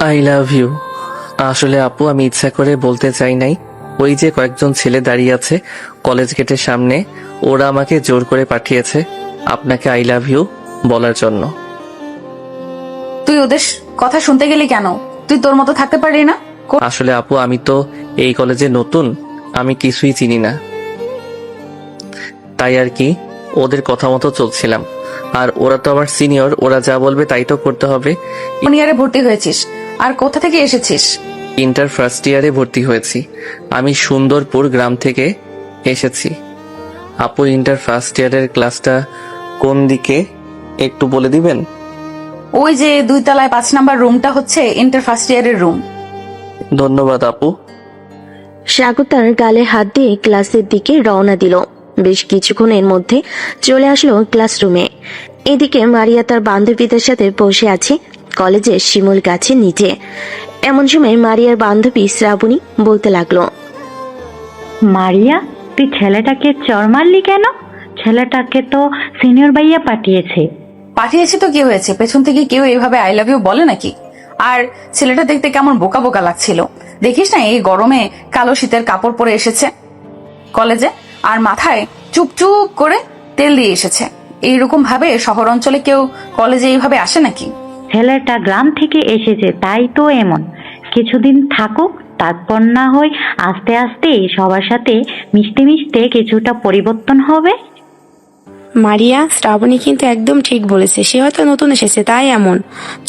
I love you. আসলে আপু আমি ইচ্ছা করে বলতে চাই নাই। ওই যে কয়েকজন ছেলে দাঁড়িয়ে আছে কলেজ গেটের সামনে, ওরা আমাকে জোর করে পাঠিয়েছে আপনাকে আই লাভ ইউ বলার জন্য। তুই ওদের কথা শুনতে গেলি কেন? তুই তোর মতো থাকতে পারলি না? আসলে আপু আমি তো এই কলেজে নতুন, আমি কিছুই চিনি না, তাই আর কি ওদের কথা মতো চলছিলাম। আর ওরা তো আমার সিনিয়র, ওরা যা বলবে তাই তো করতে হবে। কোন ইয়ারে ভর্তি হয়েছিস আর কোথা থেকে এসেছিস? ইন্টার ফার্স্ট ইয়ারে ভর্তি হয়েছি। আমি সুন্দরপুর গ্রাম থেকে এসেছি। আপু ইন্টার ফার্স্ট ইয়ারের ক্লাসটা কোন দিকে একটু বলে দিবেন? ওই যে 2 তলায় 5 নাম্বার রুমটা হচ্ছে ইন্টার ফার্স্ট ইয়ারের রুম। ধন্যবাদ আপু। সাগর তার গালে হাত দিয়ে ক্লাসের দিকে রওনা দিল। বেশ কিছুক্ষণের মধ্যে চলে আসলো ক্লাসরুমে। এদিকে মারিয়া তার বান্ধবীদের সাথে বসে আছে কলেজের শিমুল গাছের নিচে। এমন সময় মারিয়ার বান্ধবী শ্রাবণী বলতে লাগলো, মারিয়া, তুই ছেলেটাকে চর মারলি কেন? ছেলেটাকে তো সিনিয়র ভাইয়া পাঠিয়েছে। পাঠিয়েছি তো কি হয়েছে? পেছন থেকে কেউ এইভাবে আই লাভ ইউ বলে নাকি? আর ছেলেটা দেখতে কেমন বোকা বোকা লাগছিল। দেখিস না এই গরমে কালো শীতের কাপড় পরে এসেছে কলেজে, আর মাথায় চুপচুপ করে তেল দিয়ে এসেছে। এইরকম ভাবে শহর অঞ্চলে কেউ কলেজে এইভাবে আসে নাকি? ছেলেটা গ্রাম থেকে এসেছে তাই তো এমন। কিছুদিন থাকুক, তারপর না হয় আস্তে আস্তে সবার সাথে মিশতে মিশতে কিছুটা পরিবর্তন হবে। মারিয়া, শ্রাবণী কিন্তু একদম ঠিক বলেছে। সে হয়তো নতুন এসেছে তাই এমন।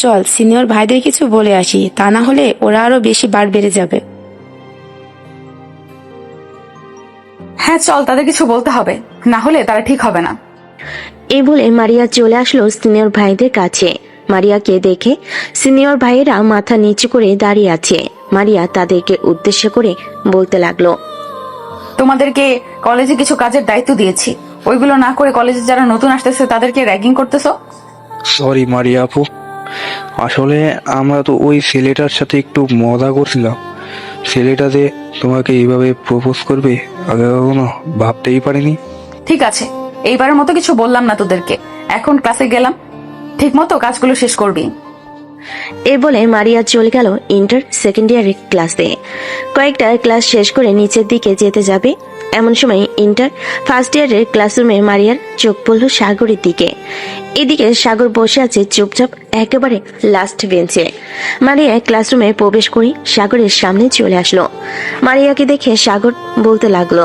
চল সিনিয়র ভাইদের কিছু বলে আসি, তা না হলে ওরা আরো বেশি বার বেড়ে যাবে। হ্যাঁ চল, তাদের কিছু বলতে হবে, না হলে তারা ঠিক হবে না। এই বলে মারিয়া চলে আসলো সিনিয়র ভাইদের কাছে। মারিয়াকে দেখে সিনিয়র ভাইয়েরা মাথা নিচু করে দাঁড়িয়ে আছে। মারিয়া তাদেরকে উদ্দেশ্য করে বলতে লাগলো, তোমাদেরকে কলেজে কিছু কাজের দায়িত্ব দিয়েছি, ওইগুলো না করে কলেজে যারা নতুন আসতেছে তাদেরকে র্যাগিং করতেছো। সরি মারিয়া আপু, আসলে আমরা তো ওই ছেলেটার সাথে একটু মজা করছিলাম। ছেলেটা যে তোমাকে এইভাবে প্রপোজ করবে আগে কখনো ভাবতেই পারিনি। ঠিক আছে, এইবারের মতো কিছু বললাম না তোদেরকে। এখন ক্লাসে গেলাম, ঠিক মতো কাজগুলো শেষ করবি। এ বলে মারিয়া চলে গেল ইন্টার সেকেন্ড ইয়ারের ক্লাসে। কয়েকটা ক্লাস শেষ করে নিচের দিকে যেতে যাবে, এমন সময় ইন্টার ফার্স্ট ইয়ারের ক্লাসরুমে মারিয়ার চোখ পড়ল সাগরের দিকে। এদিকে সাগর বসে আছে চুপচাপ একেবারে লাস্ট বেঞ্চে। মারিয়া ক্লাসরুমে প্রবেশ করে সাগরের সামনে চলে আসলো। মারিয়াকে দেখে সাগর বলতে লাগলো,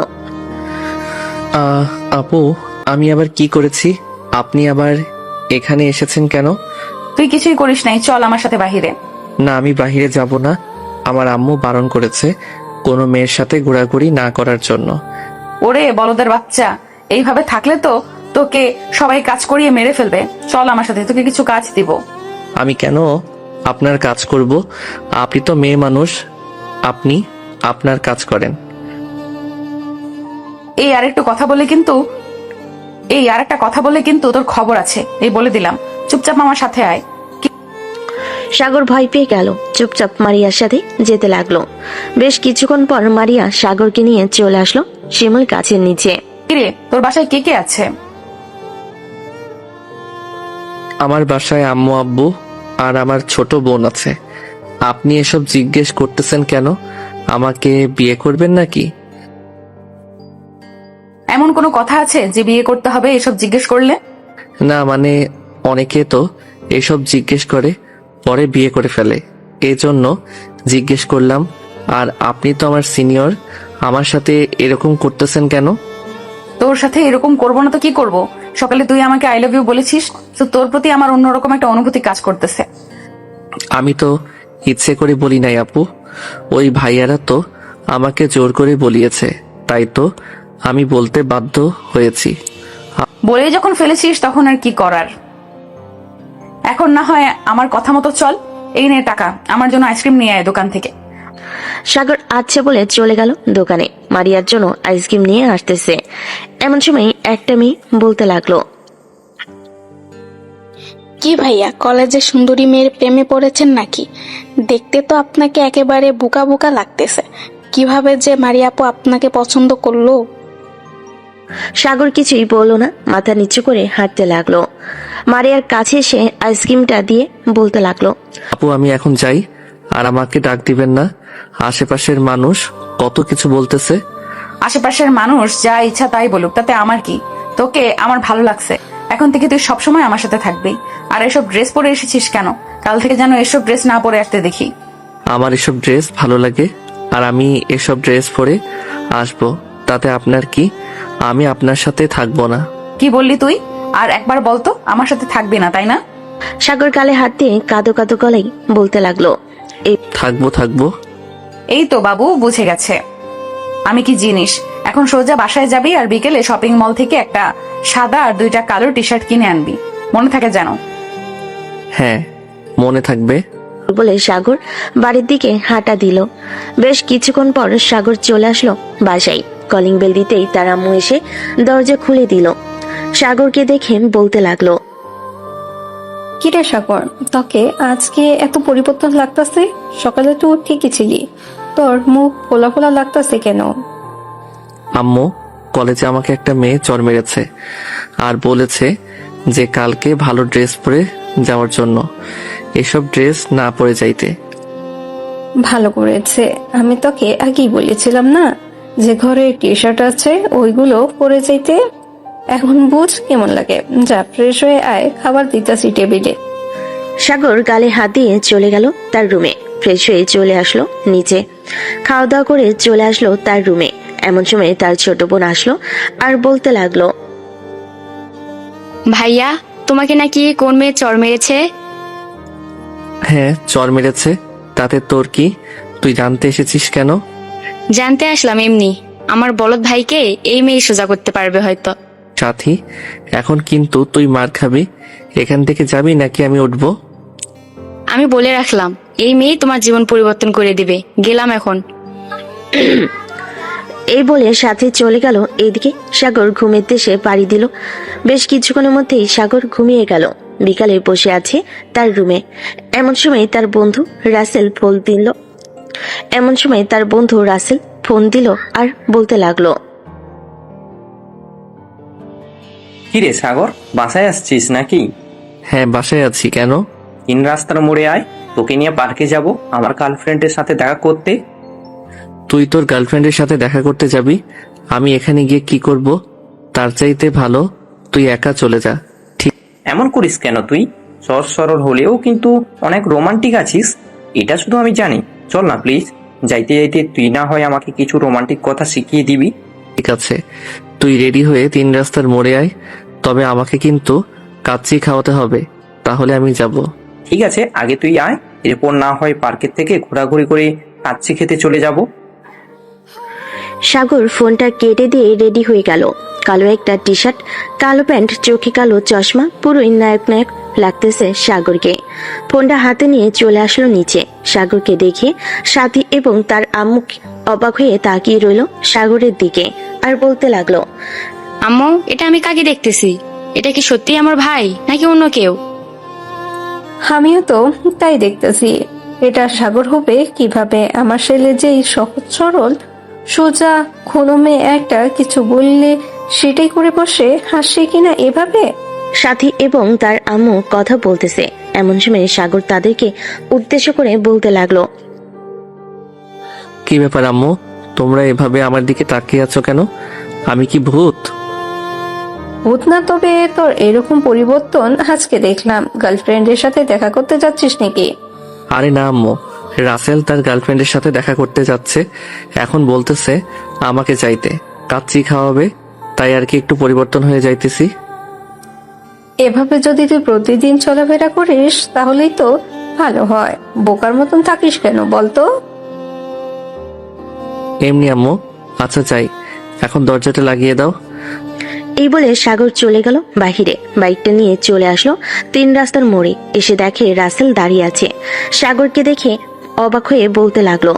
আপু আমি আবার কি করেছি? আপনি আবার এখানে এসেছেন কেন? তুই কিছুই করিস নাই, চল আমার সাথে বাহিরে। না আমি বাহিরে যাব না, আমার আম্মু বারণ করেছে কোনো মেয়ের সাথে ঘোরাঘুরি না করার জন্য। ওরে বলদের বাচ্চা, এইভাবে থাকলে তো তোকে সবাই কাজ করিয়ে মেরে ফেলবে। চল আমার সাথে, তোকে কিছু কাজ দিব। আমি কেন আপনার কাজ করব? আপনি তো মেয়ে মানুষ, আপনি আপনার কাজ করেন। এই আরেকটা কথা বলে কিন্তু তোর খবর আছে, এই বলে দিলাম। চুপচাপ আমার সাথে আয়। সাগর ভয় পেয়ে গেল, চুপচাপ মারিয়ার সাথে যেতে লাগলো। বেশ কিছুক্ষণ পর মারিয়া সাগরকে নিয়ে চলে আসলো শিমুল গাছের নিচে। কিরে, তোর বাসায় কে কে আছে? আমার বাসায় আম্মু আব্বু আর আমার ছোট বোন আছে। আপনি এসব জিজ্ঞেস করতেছেন কেন? আমাকে বিয়ে করবেন নাকি? এমন কোনো কথা আছে যে বিয়ে করতে হবে এসব জিজ্ঞেস করলে? না মানে অনেকে তো এসব জিজ্ঞেস করে পরে বিয়ে করে ফেলে, এই জন্য জিজ্ঞেস করলাম। আর আপনি তো আমার সিনিয়র, আমার সাথে এরকম করতেছেন কেন? তোর সাথে এরকম করবো না তো কি করব? সকালে তুই আমাকে আই লাভ ইউ বলেছিস, তো তোর প্রতি আমার অন্যরকম একটা অনুভূতি কাজ করতেছে। আমি তো ইচ্ছে করে বলি নাই আপু, ওই ভাইয়ারা তো আমাকে জোর করে বলিয়েছে, তাই তো আমি বলতে বাধ্য হয়েছি। বলেই যখন ফেলেছিস তখন আর কি করার। এখন না হয় আমার কথা মতো চল। এই নে টাকা, আমার জন্য আইসক্রিম নিয়ে আয় দোকান থেকে। সাগর আচ্ছা বলে চলে গেল দোকানে। মারিয়ার জন্য আইসক্রিম নিয়ে আসতেছে। এমন সময় একটা মেয়ে বলতে লাগলো, কি ভাইয়া, কলেজে সুন্দরী মেয়ের প্রেমে পড়েছেন নাকি? দেখতে তো আপনাকে একেবারে বোকা বোকা লাগতেছে। কিভাবে যে মারিয়া আপু আপনাকে পছন্দ করলো? সাগর কিছুই বললো না, মাথা নিচু করে হাঁটতে লাগলো। মারিয়ার কাছে এসে আইসক্রিমটা দিয়ে বলতে লাগলো, আপু আমি এখন যাই, আর আমাকে ডাক দিবেন না? আশেপাশের মানুষ কত কিছু বলতেছে। আশেপাশের মানুষ যা ইচ্ছা তাই বলুক, তাতে আমার কি? তোকে আমার ভালো লাগছে, এখন থেকে তুই সবসময় আমার সাথে থাকবি। আর এসব ড্রেস পরে এসেছিস কেন? কাল থেকে যেন এসব ড্রেস না পরে আসতে দেখি। আমার এসব ড্রেস ভালো লাগে আর আমি এসব ড্রেস পরে আসবো, তাতে আপনার কি? আমি আপনার সাথে থাকবো না। কি বললি তুই? আর একবার বলতো, আমার সাথে থাকবি না তাই না? সাগর গালে হাত দিয়ে কাঁদো কাঁদো গলায় বলতে লাগলো। থাকবো। এই তো বাবু বুঝে গেছে আমি কি জিনিস। এখন সোজা বাসায় যাবি আর বিকেলে শপিং মল থেকে একটা সাদা আর 2টা কালো টি শার্ট কিনে আনবি, মনে থাকে যেন। হ্যাঁ, মনে থাকবে। বলে সাগর বাড়ির দিকে হাঁটা দিল। বেশ কিছুক্ষণ পর সাগর চলে আসলো বাসায়। কলিং বেল দিতেই তার আম্মু এসে দরজা খুলে দিল। সাগরকে দেখে বলতে লাগলো, কিরে সাগর, তোকে আজকে এত পরিবর্তন লাগতাছে? সকালে তো ঠিকই ছিলি, তোর মুখ ফোলা ফোলা লাগতাছে কেন? আম্মু, কলেজে আমাকে একটা মেয়ে চর মেরেছে আর বলেছে যে কালকে ভালো ড্রেস পরে যাওয়ার জন্য, এসব ড্রেস না পরে যাইতে। ভালো করেছে, আমি তোকে আগেই বলেছিলাম না যে ঘরে টি শার্ট আছে ওইগুলো পরে যাইতে। এখন বুঝ কেমন লাগে। যা ফ্রেশ হয়ে আয়, খাবার দিতাছি টেবিলে। সাগর গালে হাত দিয়ে চলে গেল তার রুমে। ফ্রেশ হয়ে চলে আসলো নিচে, খাওয়া দাওয়া করে চলে আসলো তার রুমে। এমন সময় তার ছোট বোন আসলো আর বলতে লাগলো, ভাইয়া, তোমাকে নাকি কোন মেয়ে চড় মেরেছে? হ্যাঁ, চর মেরেছে, তাতে তোর কি? তুই জানতে এসেছিস কেন? জানতে আসলাম এমনি। আমার বলদ ভাইকে এই মেয়ে সোজা করতে পারবে হয়তো। সাথী, এখন কিন্তু তুই মার খাবি। এখান থেকে যাবি নাকি আমি উঠবো? আমি বলে রাখলাম, এই মেয়ে তোমার জীবন পরিবর্তন করে দিবে। গেলাম এখন। এই বলে সাথে চলে গেল। এদিকে সাগর ঘুমের দেশে পাড়ি দিল। বেশ কিছুক্ষণের মধ্যেই সাগর ঘুমিয়ে গেল। বিকালে বসে আছে তার রুমে। এমন সময় তার বন্ধু রাসেল ফোন দিল আর বলতে লাগলো, কিরে সাগর, বাসায় আসছিস নাকি? হ্যাঁ, বাসায় আছি। কেন? তিন রাস্তার মোড়ে আয়, তোকে নিয়ে পার্কে যাব আমার গার্লফ্রেন্ডের সাথে দেখা করতে। তুই তোর গার্লফ্রেন্ডের সাথে দেখা করতে যাবি? আমি এখানে গিয়ে কি করব? তার চাইতে ভালো তুই একা চলে যা। ঠিক? এমন করিস কেন তুই? সহজ সরল হলেও কিন্তু অনেক রোমান্টিক আছিস, এটা শুধু আমি জানি। চল না প্লিজ, যাইতে যাইতে তুই না হয় আমাকে কিছু রোমান্টিক কথা শিখিয়ে দিবি। ঠিক আছে, তুই রেডি হয়ে তিন রাস্তার মোড়ে আয়, তবে আমাকে কিন্তু কাচ্চি খাওয়াতে হবে, তাহলে আমি যাব। ঠিক আছে, আগে তুই আয়, এরপর না হয় পার্কের থেকে ঘোরাঘুরি করে কাচ্চি খেতে চলে যাব। সাগর ফোনটা কেটে দিয়ে রেডি হয়ে গেল। কালো একটা টি শার্ট, কালো প্যান্ট, চোখে কালো চশমা, পুরোই নায়ক নায়ক লাগতেছে সাগরকে। ফোনটা হাতে নিয়ে চলে আসলো নিচে। সাগরকে দেখে সাথী এবং তার আম্মু অবাক হয়ে তাকিয়ে রইল সাগরের দিকে আর বলতে লাগলো, আম্মু, এটা আমি কাকে দেখতেছি? এটা কি সত্যি আমার ভাই নাকি অন্য কেউ? আমিও তো তাই দেখতেছি। এটা সাগর হবে কিভাবে? আমার ছেলে যেই সহজ সরল সোজা কোনো মেয়ে একটা কিছু বললে সেটাই করে বসে, হাসে কিনা এভাবে। সাথী এবং তার আম্মু কথা বলতেছে। এমন সময় সাগর তাদেরকে উদ্দেশ্য করে বলতে লাগলো, কি ব্যাপার আম্মু, তোমরা এভাবে আমার দিকে তাকিয়ে আছো কেন? আমি কি ভূত? ভূত না, তবে তোর এরকম পরিবর্তন আজকে দেখলাম। গার্লফ্রেন্ডের সাথে দেখা করতে যাচ্ছিস নাকি? আরে না আম্মু, রাসেল তার গার্লফ্রেন্ডের সাথে দেখা করতে যাচ্ছে, এখন বলতেছে আমাকে চাইতে, কাচ্চি খাওয়াবে, তাই আর কি একটু পরিবর্তন হয়ে যাইতেছি। এভাবে যদি তুই প্রতিদিন চলাফেরা করিস তাহলেই তো ভালো হয়। বোকার মতন থাকিস কেন বলতো? এমনি আম্মু। আচ্ছা চাই, এখন দরজাটা লাগিয়ে দাও। এই বলে সাগর চলে গেল বাহিরে। বাইকটা নিয়ে চলে আসলো তিন রাস্তার মোড়ে। এসে দেখে রাসেল দাঁড়িয়ে আছে। সাগরকে দেখে অবাক হয়ে বলতে লাগলো,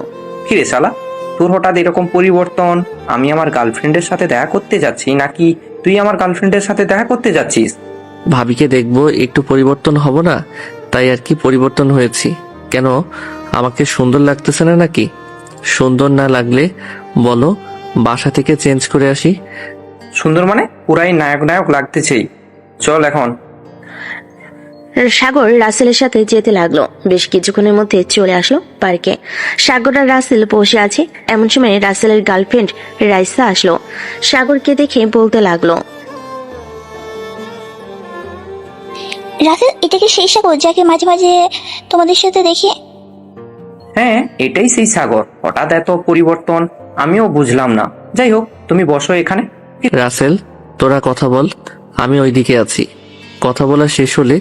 কিরে শালা, তোর হঠাৎ এরকম পরিবর্তন? আমি আমার গার্লফ্রেন্ডের সাথে দেখা করতে যাচ্ছি নাকি তুই আমার গার্লফ্রেন্ডের সাথে দেখা করতে যাচ্ছিস? ভাবিকে দেখবো একটু পরিবর্তন হব না, তাই আর কি পরিবর্তন হয়েছি। কেন, আমাকে সুন্দর লাগতেছে না নাকি? সুন্দর না লাগলে বলো, বাসা থেকে চেঞ্জ করে আসি। সুন্দর মানে পুরাই নায়ক নায়ক লাগতেছেই। চল এখন। সাগর রাসেলের সাথে যেতে লাগলো। বেশ কিছুক্ষণের মধ্যে চলে আসলো পার্কে। সাগর আর রাসেল বসে আছে। এমন সময় রাসেলের গার্লফ্রেন্ড রাইসা আসলো। সাগরকে দেখে বলতে লাগলো, রাসেল, এটা কি সেই সাগর যাকে মাঝে মাঝে তোমাদের সাথে দেখি? হ্যাঁ, এটাই সেই সাগর। হঠাৎ এত পরিবর্তন আমিও বুঝলাম না। যাই হোক, তুমি বসো এখানে। রাসেল, তোরা কথা বল, আমি ওইদিকে আছি। কথা বলা শেষ হলে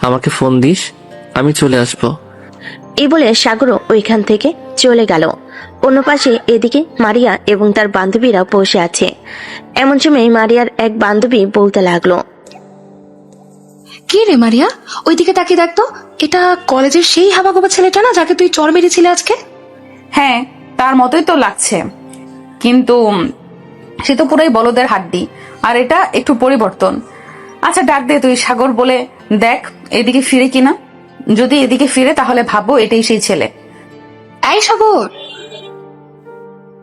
আমাকে ফোন দিস, আমি চলে আসবো। এই বলে সাগরও ওইখান থেকে চলে গেল। অন্য পাশে এদিকে মারিয়া এবং তার বান্ধবীরা বসে আছে। এমন সময় মারিয়ার এক বান্ধবী বলতে লাগলো, কি রে মারিয়া, ওইদিকে তাকিয়ে দেখতো, এটা কলেজের সেই হাবাগোবা ছেলেটা না যাকে তুই চর মেরেছিলে আজকে? হ্যাঁ, তার মতোই তো লাগছে, কিন্তু সে তো পুরাই বলদের হাড্ডি, আর এটা একটু পরিবর্তন। আচ্ছা, ডাক দে তুই সাগর বলে, দেখ এদিকে ফিরে কিনা। যদি এদিকে ফিরে তাহলে ভাববো এটাই সেই ছেলে। এই সাগর!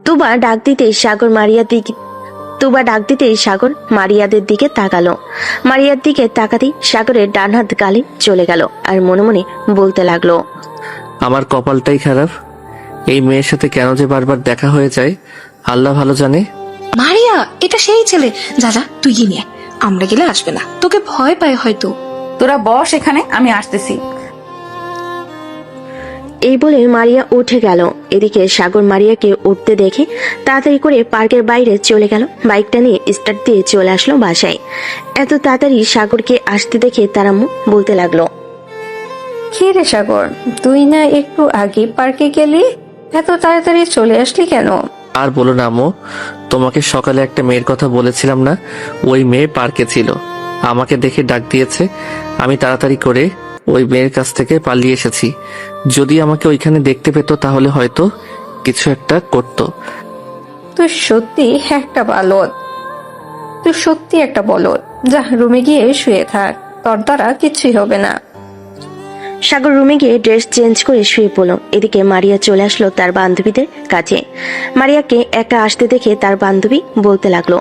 তুবা ডাক দিতেই সাগর মারিয়াদের দিকে তাকালো। মারিয়ার দিকে তাকাতেই সাগরের ডান হাত গালে চলে গেল আর মনে মনে বলতে লাগলো, আমার কপালটাই খারাপ, এই মেয়ের সাথে কেন যে বারবার দেখা হয়ে যায় আল্লাহ ভালো জানে। মারিয়া, এটা সেই ছেলে। যা যা, তুই গিয়ে নিয়ে আয়। আমরা গেলে আসবে না, তোকে ভয় পায় হয়তো। তোরা বস এখানে, আমি আসতেছি। এই বলে মারিয়া উঠে গেল। এদিকে সাগর মারিয়াকে উঠতে দেখে তাড়াতাড়ি করে পার্কের বাইরে চলে গেল। বাইকটা নিয়ে স্টার্ট দিয়ে চলে আসলো বাসায়। এত তাড়াতাড়ি সাগরকে আসতে দেখে তার আম্মু বলতে লাগলো, কি রে সাগর, তুই না একটু আগে পার্কে গেলি, এত তাড়াতাড়ি চলে আসলি কেন? আর বলো না আম্মু, তোমাকে সকালে একটা মেয়ের কথা বলেছিলাম না, ওই মেয়ে পার্কে ছিল, আমাকে দেখে ডাক দিয়েছে। আমি তাড়াতাড়ি করে ওই মেয়ের কাছ থেকে পালিয়ে এসেছি। যদি আমাকে ওইখানে দেখতে পেত তাহলে হয়তো কিছু একটা করতো। তুই সত্যি একটা বলদ। যা, রুমে গিয়ে শুয়ে থাক, তোর দ্বারা কিছুই হবে না। সাগর রুমে গিয়ে ড্রেস চেঞ্জ করে শুয়ে পড়লো। এদিকে মারিয়া চলে আসলো তার বান্ধবীদের কাছে। মারিয়াকে একা আসতে দেখে তার বান্ধবী বলতে লাগলো,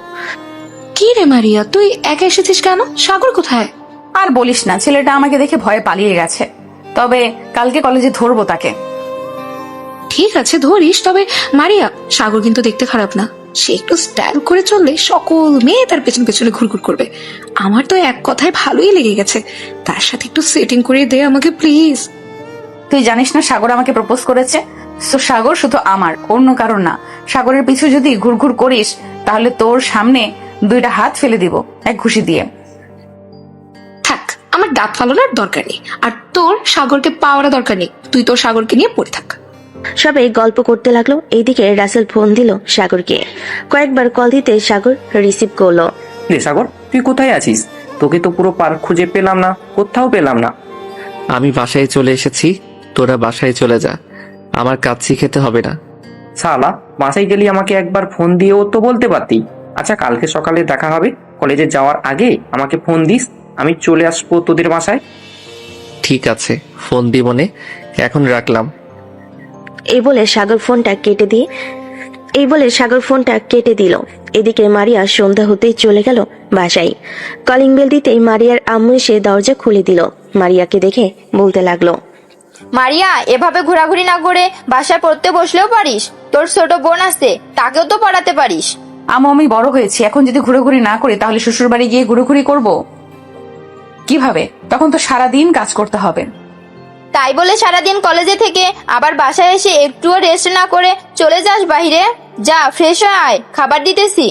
কি রে মারিয়া, তুই একা এসেছিস কেন? সাগর কোথায়? আর বলিস না, ছেলেটা আমাকে দেখে ভয়ে পালিয়ে গেছে। তবে কালকে কলেজে ধরবো তাকে। ঠিক আছে, ধরিস। তবে মারিয়া, সাগর কিন্তু দেখতে খারাপ না। সে একটু স্টাইল করে চললে সকল মেয়ে তার পেছন পেছনে ঘুরঘুর করবে। আমার তো এক কথায় ভালোই লেগে গেছে। তার সাথে একটু সেটিং করে দে আমাকে প্লিজ। তুই জানিস না সাগর আমাকে প্রপোজ করেছে? তো সাগর শুধু আমার, অন্য কারণ না। সাগরের পিছু যদি ঘুরঘুর করিস তাহলে তোর সামনে 2টা হাত ফেলে দিব এক ঘুষি দিয়ে। থাক, আমার দাঁত ফালানোর দরকার নেই, আর তোর সাগরকে পাওয়ার দরকার নেই। তুই তোর সাগরকে নিয়ে পড়ে থাক। সবাই গল্প করতে লাগলো। এইদিকে রাসেল ফোন দিল সাগরকে। কয়েকবার কল দিতে সাগর রিসিভ করলো। রে সাগর, তুই কোথায় আছিস? তোকে তো পুরো পার্ক খুঁজে পেলাম না, কোথাও পেলাম না। আমি বাসায় চলে এসেছি, তোরা বাসায় চলে যা, আমার কাজ শিখেতে হবে না। শালা, বাসায় গেলি আমাকে একবার ফোন দিয়েও তো বলতে পারতি। আচ্ছা, কালকে সকালে দেখা হবে, কলেজে যাওয়ার আগে আমাকে ফোন দিস, আমি চলে আসবো তোদের বাসায়। ঠিক আছে, ফোন দিব নে, এখন রাখলাম। এই বলে সাগর ফোনটা কেটে দিল। এদিকে মারিয়া সন্ধ্যা হতেই চলে গেল বাসায়। কলিং বেল দিতেই মারিয়ার আম্মু এসে দরজা খুলে দিল। মারিয়াকে দেখে বলতে লাগলো, মারিয়া, এভাবে ঘোরাঘুরি না করে বাসায় পড়তে বসলেও পারিস। তোর ছোট বোন আছে, তাকেও তো পড়াতে পারিস। আমি বড় হয়েছি, এখন যদি ঘুরোঘুরি না করি তাহলে শ্বশুর বাড়ি গিয়ে ঘুরোঘুরি করব কিভাবে? তখন তো সারাদিন কাজ করতে হবে। তাই বলে সারাদিন কলেজে থেকে আবার বাসায় এসে একটুও রেস্ট না করে চলে যাস বাহিরে? যা, ফ্রেশ হয়ে আয়, খাবার দিতেছি।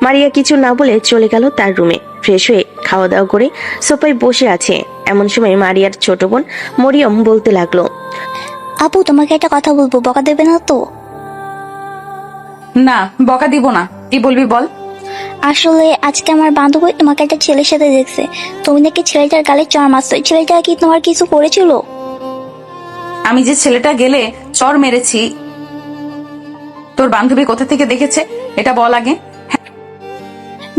মারিয়া কিছু না বলে চলে গেল তার রুমে। ফ্রেশ হয়ে খাওয়া দাওয়া করে সোফায় বসে আছে। এমন সময় মারিয়ার ছোট বোন মরিয়ম বলতে লাগলো, আপু, তোমাকে একটা কথা বলবো, বকা দেবে না তো? না, বকা দিব না। কি বলবি বল। আসলে আজকে আমার বান্ধবী তোমাকে একটা ছেলের সাথে দেখছে। তুমি নাকি ছেলেটার গালে চড় মারছো। ছেলেটা কি তোমার কিছু করেছিল? আমি যে ছেলেটা গেলে চর মেরেছি, তোর বান্ধবী কোথা থেকে দেখেছে এটা বল আগে।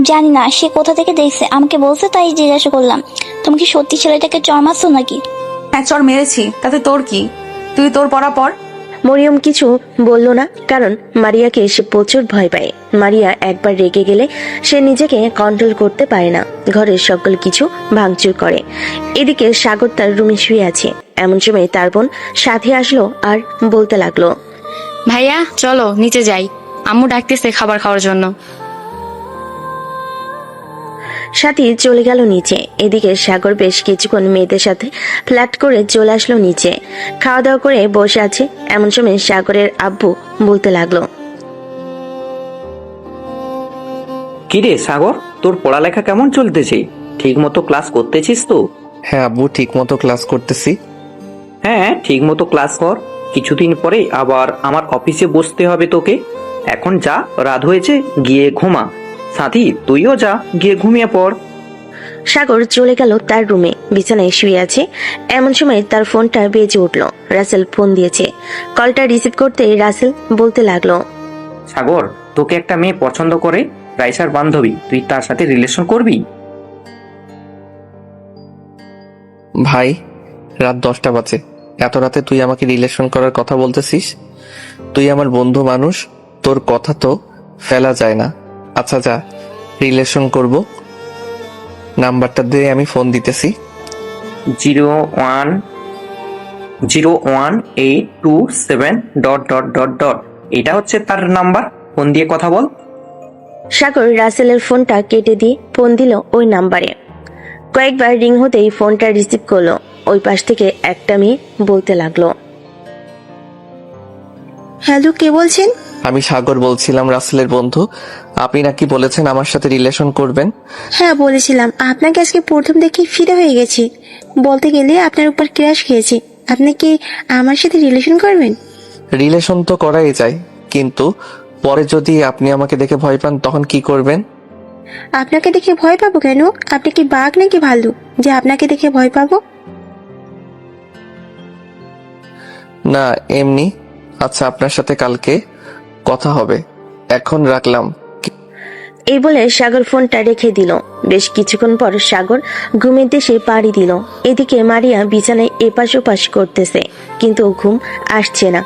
জানি না সে কোথা থেকে দেখছে, আমাকে বলছে, তাই জিজ্ঞাসা করলাম। তুমি কি সত্যি ছেলেটাকে চড় মারছো নাকি? হ্যাঁ, চর মেরেছি, তাতে তোর কি? তুই তোর পড়া পর। মরিয়ম কিছু বলল না, কারণ মারিয়াকে সে প্রচুর ভয় পায়। মারিয়া একবার রেগে গেলে সে নিজেকে কন্ট্রোল করতে পারে না, ঘরের সকল কিছু ভাঙচুর করে। এদিকে সাগর তার রুমে শুয়ে আছে। এমন সময় তার বোন সাথে আসলো আর বলতে লাগলো, ভাইয়া চলো নিচে যাই, আম্মু ডাকতেছে খাবার খাওয়ার জন্য। সাথী চলে গেল নিচে। এদিকে সাগর বেশ কিছুক্ষণ মেয়েদের সাথে ফ্ল্যাট করে চলে আসলো নিচে। খাওয়া দাওয়া করে বসে আছে। এমন সময় সাগরের আব্বু বলতে লাগলো, কিরে সাগর, তোর পড়ালেখা কেমন চলতেছে? ঠিক মতো ক্লাস করতেছিস তো? হ্যাঁ আব্বু, ঠিক মতো ক্লাস করতেছি। হ্যাঁ ঠিক মতো ক্লাস কর, কিছুদিন পরে আবার আমার অফিসে বসতে হবে তোকে। এখন যা, রাত হয়েছে, গিয়ে ঘুমা। সাথী তুইও যা, গিয়ে ঘুমিয়ে পড়। সাগর চলে গেল তার রুমে, বিছানায় শুয়ে আছে। এমন সময় তার ফোনটা বেজে উঠলো। রাসেল ফোন দিয়েছে। কলটা রিসিভ করতে রাসেল বলতে লাগলো, সাগর, তোকে একটা মেয়ে পছন্দ করে, রাইসার বান্ধবী, তুই তার সাথে রিলেশন করবি? ভাই, রাত 10টা বাজে, এত রাতে তুই আমাকে রিলেশন করার কথা বলতেছিস? তুই আমার বন্ধু মানুষ, তোর কথা তো ফেলা যায় না। আচ্ছা যা, রিলেশন করব। নাম্বারটা দিয়ে আমি ফোন দিতেছি। 0101827... এটা হচ্ছে তার নাম্বার, ফোন দিয়ে কথা বল। সাগর রাসেলের ফোনটা কেটে দিয়ে ফোন দিল ওই নাম্বারে। কয়েকবার রিং হতেই ফোনটা রিসিভ করলো। ওই পাশ থেকে একটা মেয়ে বলতে লাগলো, হ্যালো, কে বলছেন? আমি সাগর বলছিলাম, রাসেলের বন্ধু। আপনি নাকি বলেছেন আমার সাথে রিলেশন করবেন? হ্যাঁ বলেছিলাম, আপনাকে আজকে প্রথম দেখে ফিদা হয়ে গেছি। বলতে গেলে আপনার উপর ক্র্যাশ খেয়েছি। আপনি কি আমার সাথে রিলেশন করবেন? রিলেশন তো করাই যায়, কিন্তু পরে যদি আপনি আমাকে দেখে ভয় পান তখন কি করবেন? আপনাকে দেখে ভয় পাবো কেন? আপনি কি বাঘ নাকি ভালু যে আপনাকে দেখে ভয় পাবো? না, এমনি। আচ্ছা, আপনার সাথে কালকে কথা হবে, এখন রাখলাম। এই বলে সাগর ফোনটা রেখে দিল। বেশ কিছুক্ষণ পর সাগর ঘুমের দেশে পাড়ি দিল। এদিকে মারিয়া বিছানায় এপাশ ওপাশ করতেছে, কিন্তু ঘুম আসছে না।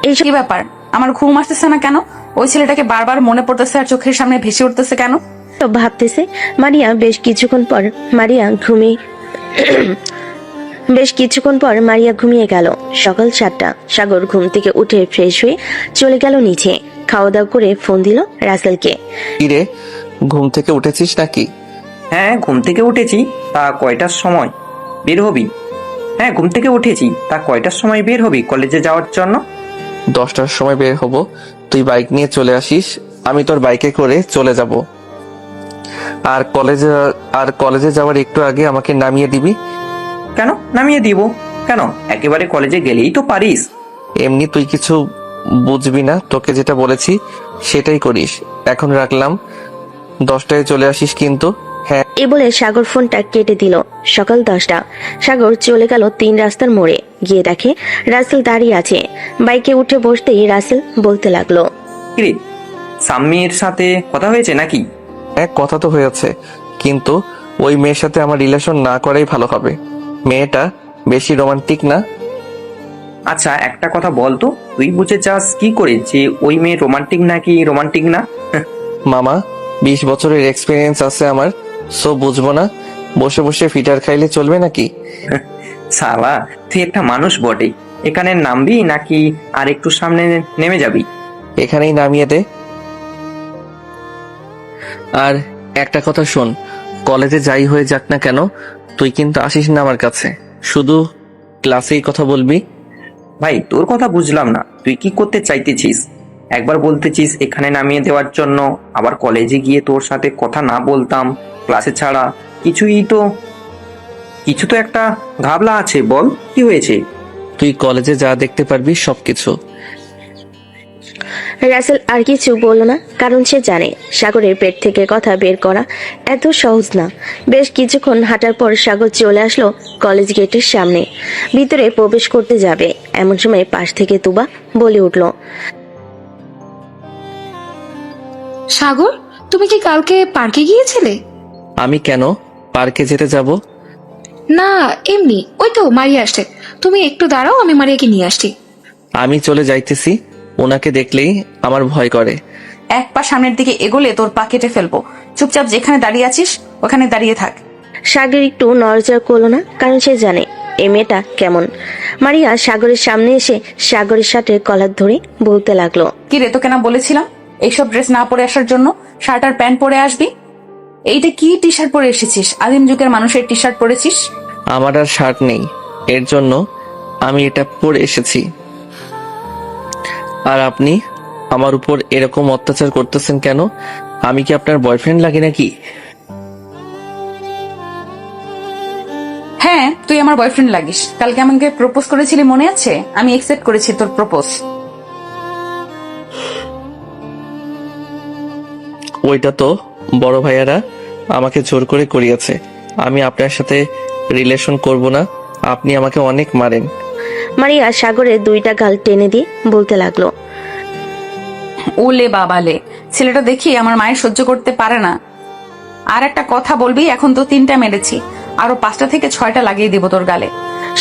এইসব কি ব্যাপার, আমার ঘুম আসতেছে না কেন? ওই ছেলেটাকে বারবার মনে পড়তেছে আর চোখের সামনে ভেসে উঠতেছে কেন? ভাবতেছে মারিয়া। বেশ কিছুক্ষণ পর মারিয়া ঘুমিয়ে গেল। সকাল 7টা। সাগর ঘুম থেকে উঠে ফ্রেশ হয়ে চলে গেল নিচে। খাওয়া দাওয়া করে ফোন দিল রাসেলকে। কিরে, ঘুম থেকে উঠেছিস নাকি? হ্যাঁ ঘুম থেকে উঠেছি, তা কয়টার সময় বের হবি? হ্যাঁ ঘুম থেকে উঠেছি, তা কয়টার সময় বের হবি কলেজে যাওয়ার জন্য? 10টার সময় বের হব। তুই বাইক নিয়ে চলে আসিস, আমি তোর বাইকে করে চলে যাব। আর কলেজে যাওয়ার একটু আগে আমাকে নামিয়ে দিবি। কেন নামিয়ে দিব? কেন, একেবারে কলেজে গেলেই তো পারিস। এমনি তুই কিছু বুঝবি না, তোকে যেটা বলেছি সেটাই করিস। এখন রাখলাম, 10টায় চলে আসিস কিন্তু। হ্যাঁ। এ বলে সাগর ফোনটা কেটে দিল। সকাল 10টা। সাগর চলে গেল 3 রাস্তার মোড়ে। গিয়ে দেখে রাসেল দাঁড়িয়ে আছে। বাইকে উঠে বসতেই রাসেল বলতে লাগলো, কিরে, সাম্মির সাথে কথা হয়েছে নাকি? এক কথা তো হয়েছে, কিন্তু ওই মেয়ের সাথে আমার রিলেশন না করাই ভালো হবে। মেয়েটা বেশি রোমান্টিক না। আচ্ছা একটা কথা বল তো, তুই বুঝে যাস কি করে যে ওই মেয়ে রোমান্টিক নাকি রোমান্টিক না? মামা, 20 বছরের এক্সপিরিয়েন্স আছে আমার, সো বুঝবো না? বসে বসে ফিটার খাইলে চলবে নাকি? সালা, তুই একটা মানুষ বটে। এখানে নামবি নাকি আর একটু সামনে নেমে যাবি? এখানেই নামিয়ে দে। আর একটা কথা শোন, কলেজে যাই হয়ে যাক না কেন, তুই কিন্তু আসিস না আমার কাছে, শুধু ক্লাসেই কথা বলবি। ভাই তোর কথা বুঝলাম না, তুই কি করতে চাইতেছিস? একবার বলতেছিস এখানে নামিয়ে দেওয়ার জন্য, আবার কলেজে গিয়ে তোর সাথে কথা না বলতাম ক্লাসে ছাড়া। কিছু তো একটা ঘাবলা আছে, বল কি হয়েছে? তুই কলেজে যা দেখতে পারবি সবকিছু। রাসেল আর কিছু বলল না, কারণ সে জানে সাগরের পেট থেকে কথা বের করা এত সহজ না। বেশ কিছুক্ষণ হাঁটার পর সাগর চলে আসলো কলেজ গেটের সামনে। ভিতরে প্রবেশ করতে যাবে, এমন সময় পাশ থেকে তুবা বলে উঠল, সাগর, তুমি কি কালকে পার্কে গিয়েছিলে? আমি কেন পার্কে যেতে যাব? না এমনি, ওই তো মারিয়া আসছে। তুমি একটু দাঁড়াও, আমি মারিয়াকে নিয়ে আসছি। আমি চলে যাইতেছি, ওনাকে দেখলেই আমার ভয় করে। এক পা সামনের দিকে এগোলে তোর পা কেটে ফেলবো। চুপচাপ যেখানে দাঁড়িয়ে আছিস ওখানে দাঁড়িয়ে থাক। সাগর একটু নড়চড় করলো না, কারণ সে জানে এই মেয়েটা কেমন। মারিয়া সাগরের সামনে এসে সাগরের শার্টের কলার ধরে বলতে লাগলো, কি রে, তোকে না বলেছিলাম এইসব ড্রেস না পরে আসার জন্য? শার্ট আর প্যান্ট পরে আসবি। এইটা কি টি শার্ট পরে এসেছিস? আদিম যুগের মানুষের টি শার্ট পরেছিস। আমার আর শার্ট নেই, এর জন্য আমি এটা পরে এসেছি। আর আপনি আমার উপর এরকম অত্যাচার করতেছেন কেন? আমি কি আপনার বয়ফ্রেন্ড লাগে নাকি? হ্যাঁ, তুই আমার বয়ফ্রেন্ড লাগিস। কালকে আমাকে প্রপোজ করেছিলি, মনে আছে? আমি একসেপ্ট করেছি তোর প্রপোজ। ওইটা তো বড় ভাইয়ারা আমাকে জোর করে করিয়েছে। আমি আপনার সাথে রিলেশন করব না, আপনি আমাকে অনেক মারেন। মারিয়া সাগরের দুইটা গাল টেনে দিয়ে বলতে লাগলো, ওলে বাবালে, ছেলেটা দেখি আমার মায়ের সহ্য করতে পারে না। আর একটা কথা বলবি, এখন তো 3টা মেরেছি, আরো 5টা থেকে 6টা লাগিয়ে দিব তোর গালে।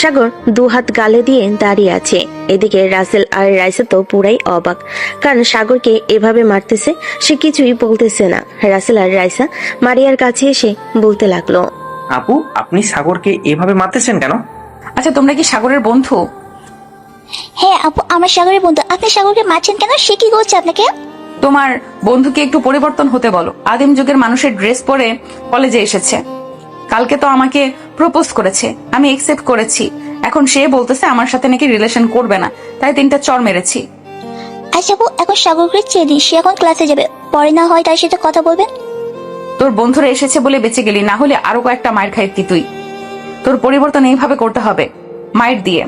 সাগর দু হাত গালে দিয়ে দাঁড়িয়ে আছে। এদিকে রাসেল আর রাইসা তো পুরাই অবাক, কারণ সাগরকে এভাবে মারতেছে, সে কিছুই বলতেছে না। রাসেল আর রাইসা মারিয়ার কাছে এসে বলতে লাগলো, আপু, আপনি সাগরকে এভাবে মারতেছেন কেন? আচ্ছা, তোমরা কি সাগরের বন্ধু? হ্যাঁ আপু, আমার সাগরের বন্ধু। আপনি সাগরকে মারছেন কেন? সে কি করছে আপনাকে? তোমার বন্ধুকে একটু পরিবর্তন হতে বলো। আদিম যুগের মানুষের ড্রেস পরে কলেজে এসেছে। কালকে তো আমাকে প্রপোজ করেছে, আমি একসেপ্ট করেছি। এখন সে বলতেছে আমার সাথে নাকি রিলেশন করবে না, তাই 3টা চড় মেরেছি। আচ্ছা আপু, এখন সাগরকে ছেড়ে দিন, সে এখন ক্লাসে যাবে, পরে না হয় তার সাথে কথা বলবেন। তোর বন্ধুরা এসেছে বলে বেঁচে গেলি, না হলে আরো কয়েকটা মায়ের খাইতি তুই। তোর পরিবর্তন এইভাবে করতে হবে, মায়ের দিয়ে।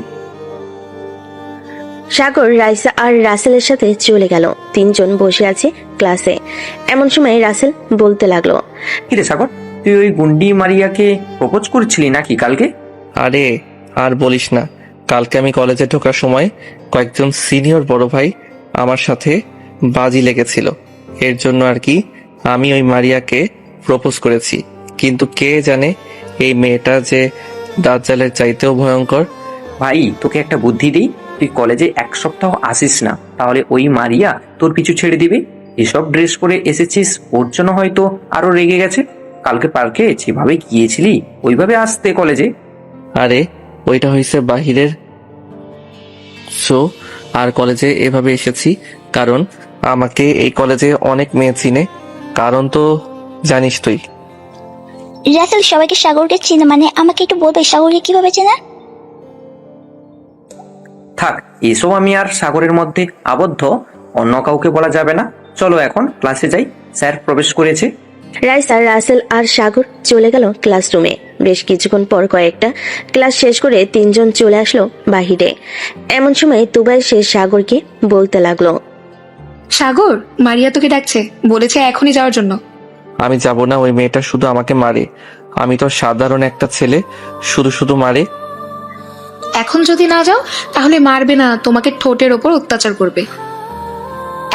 সাগর রাইসা আর রাসেলের সাথে চলে গেল। 3জন বসে আছে ক্লাসে। এমন সময় রাসেল বলতে লাগলো, কিরে সাগর, তুই ওই গুন্ডি মারিয়াকে প্রপোজ করেছিলি নাকি কালকে? আরে আর বলিস না, কালকে আমি কলেজে ঢোকার সময় কয়েকজন সিনিয়র বড় ভাই আমার সাথে বাজি লেগেছিল। এর জন্য আর কি আমি ওই মারিয়াকে প্রপোজ করেছি। কিন্তু কে জানে এই মেয়েটা যে দাজ্জালের চাইতেও ভয়ঙ্কর। ভাই, তোকে একটা বুদ্ধি দিই, তুই কলেজে 1 সপ্তাহ আসিস না, তাহলে ওই মারিয়া তোর পিছু ছেড়ে দিবে। এসব ড্রেস পরে এসেছিস, ওর জন্য হয়তো আরো রেগে গেছে। কালকে পার্কে যেভাবে গিয়েছিলি ওইভাবে আসতে কলেজে। আরে ওইটা হয়েছে বাহিরের শো, আর কলেজে এভাবে এসেছি কারণ আমাকে এই কলেজে অনেক মেয়ে চিনে। কারণ তো জানিস তুই। রাসেল সবাইকে সাগরকে চিনে, মানে আমাকে একটু বলবে সাগরকে কিভাবে চেনা? থাক, এসব আমি আর সাগরের মধ্যে আবদ্ধ, অন্য কাউকে বলা যাবে না। চলো এখন ক্লাসে যাই, স্যার প্রবেশ করেছে। রাইসা, রাসেল আর সাগর চলে গেল ক্লাসরুমে। বেশ কিছুক্ষণ পর কয়েকটা ক্লাস শেষ করে 3জন চলে আসলো বাহিরে। এমন সময় তুবা এসে সাগরকে বলতে লাগলো, সাগর, মারিয়া তোকে ডাকছে, বলেছে এখনই যাওয়ার জন্য। আমি যাব না, ওই মেয়েটা শুধু আমাকে মারে। আমি তো সাধারণ একটা ছেলে, শুধু শুধু মারে। এখন যদি না যাও তাহলে মারবে না, তোমাকে ঠোঁটের ওপর অত্যাচার করবে।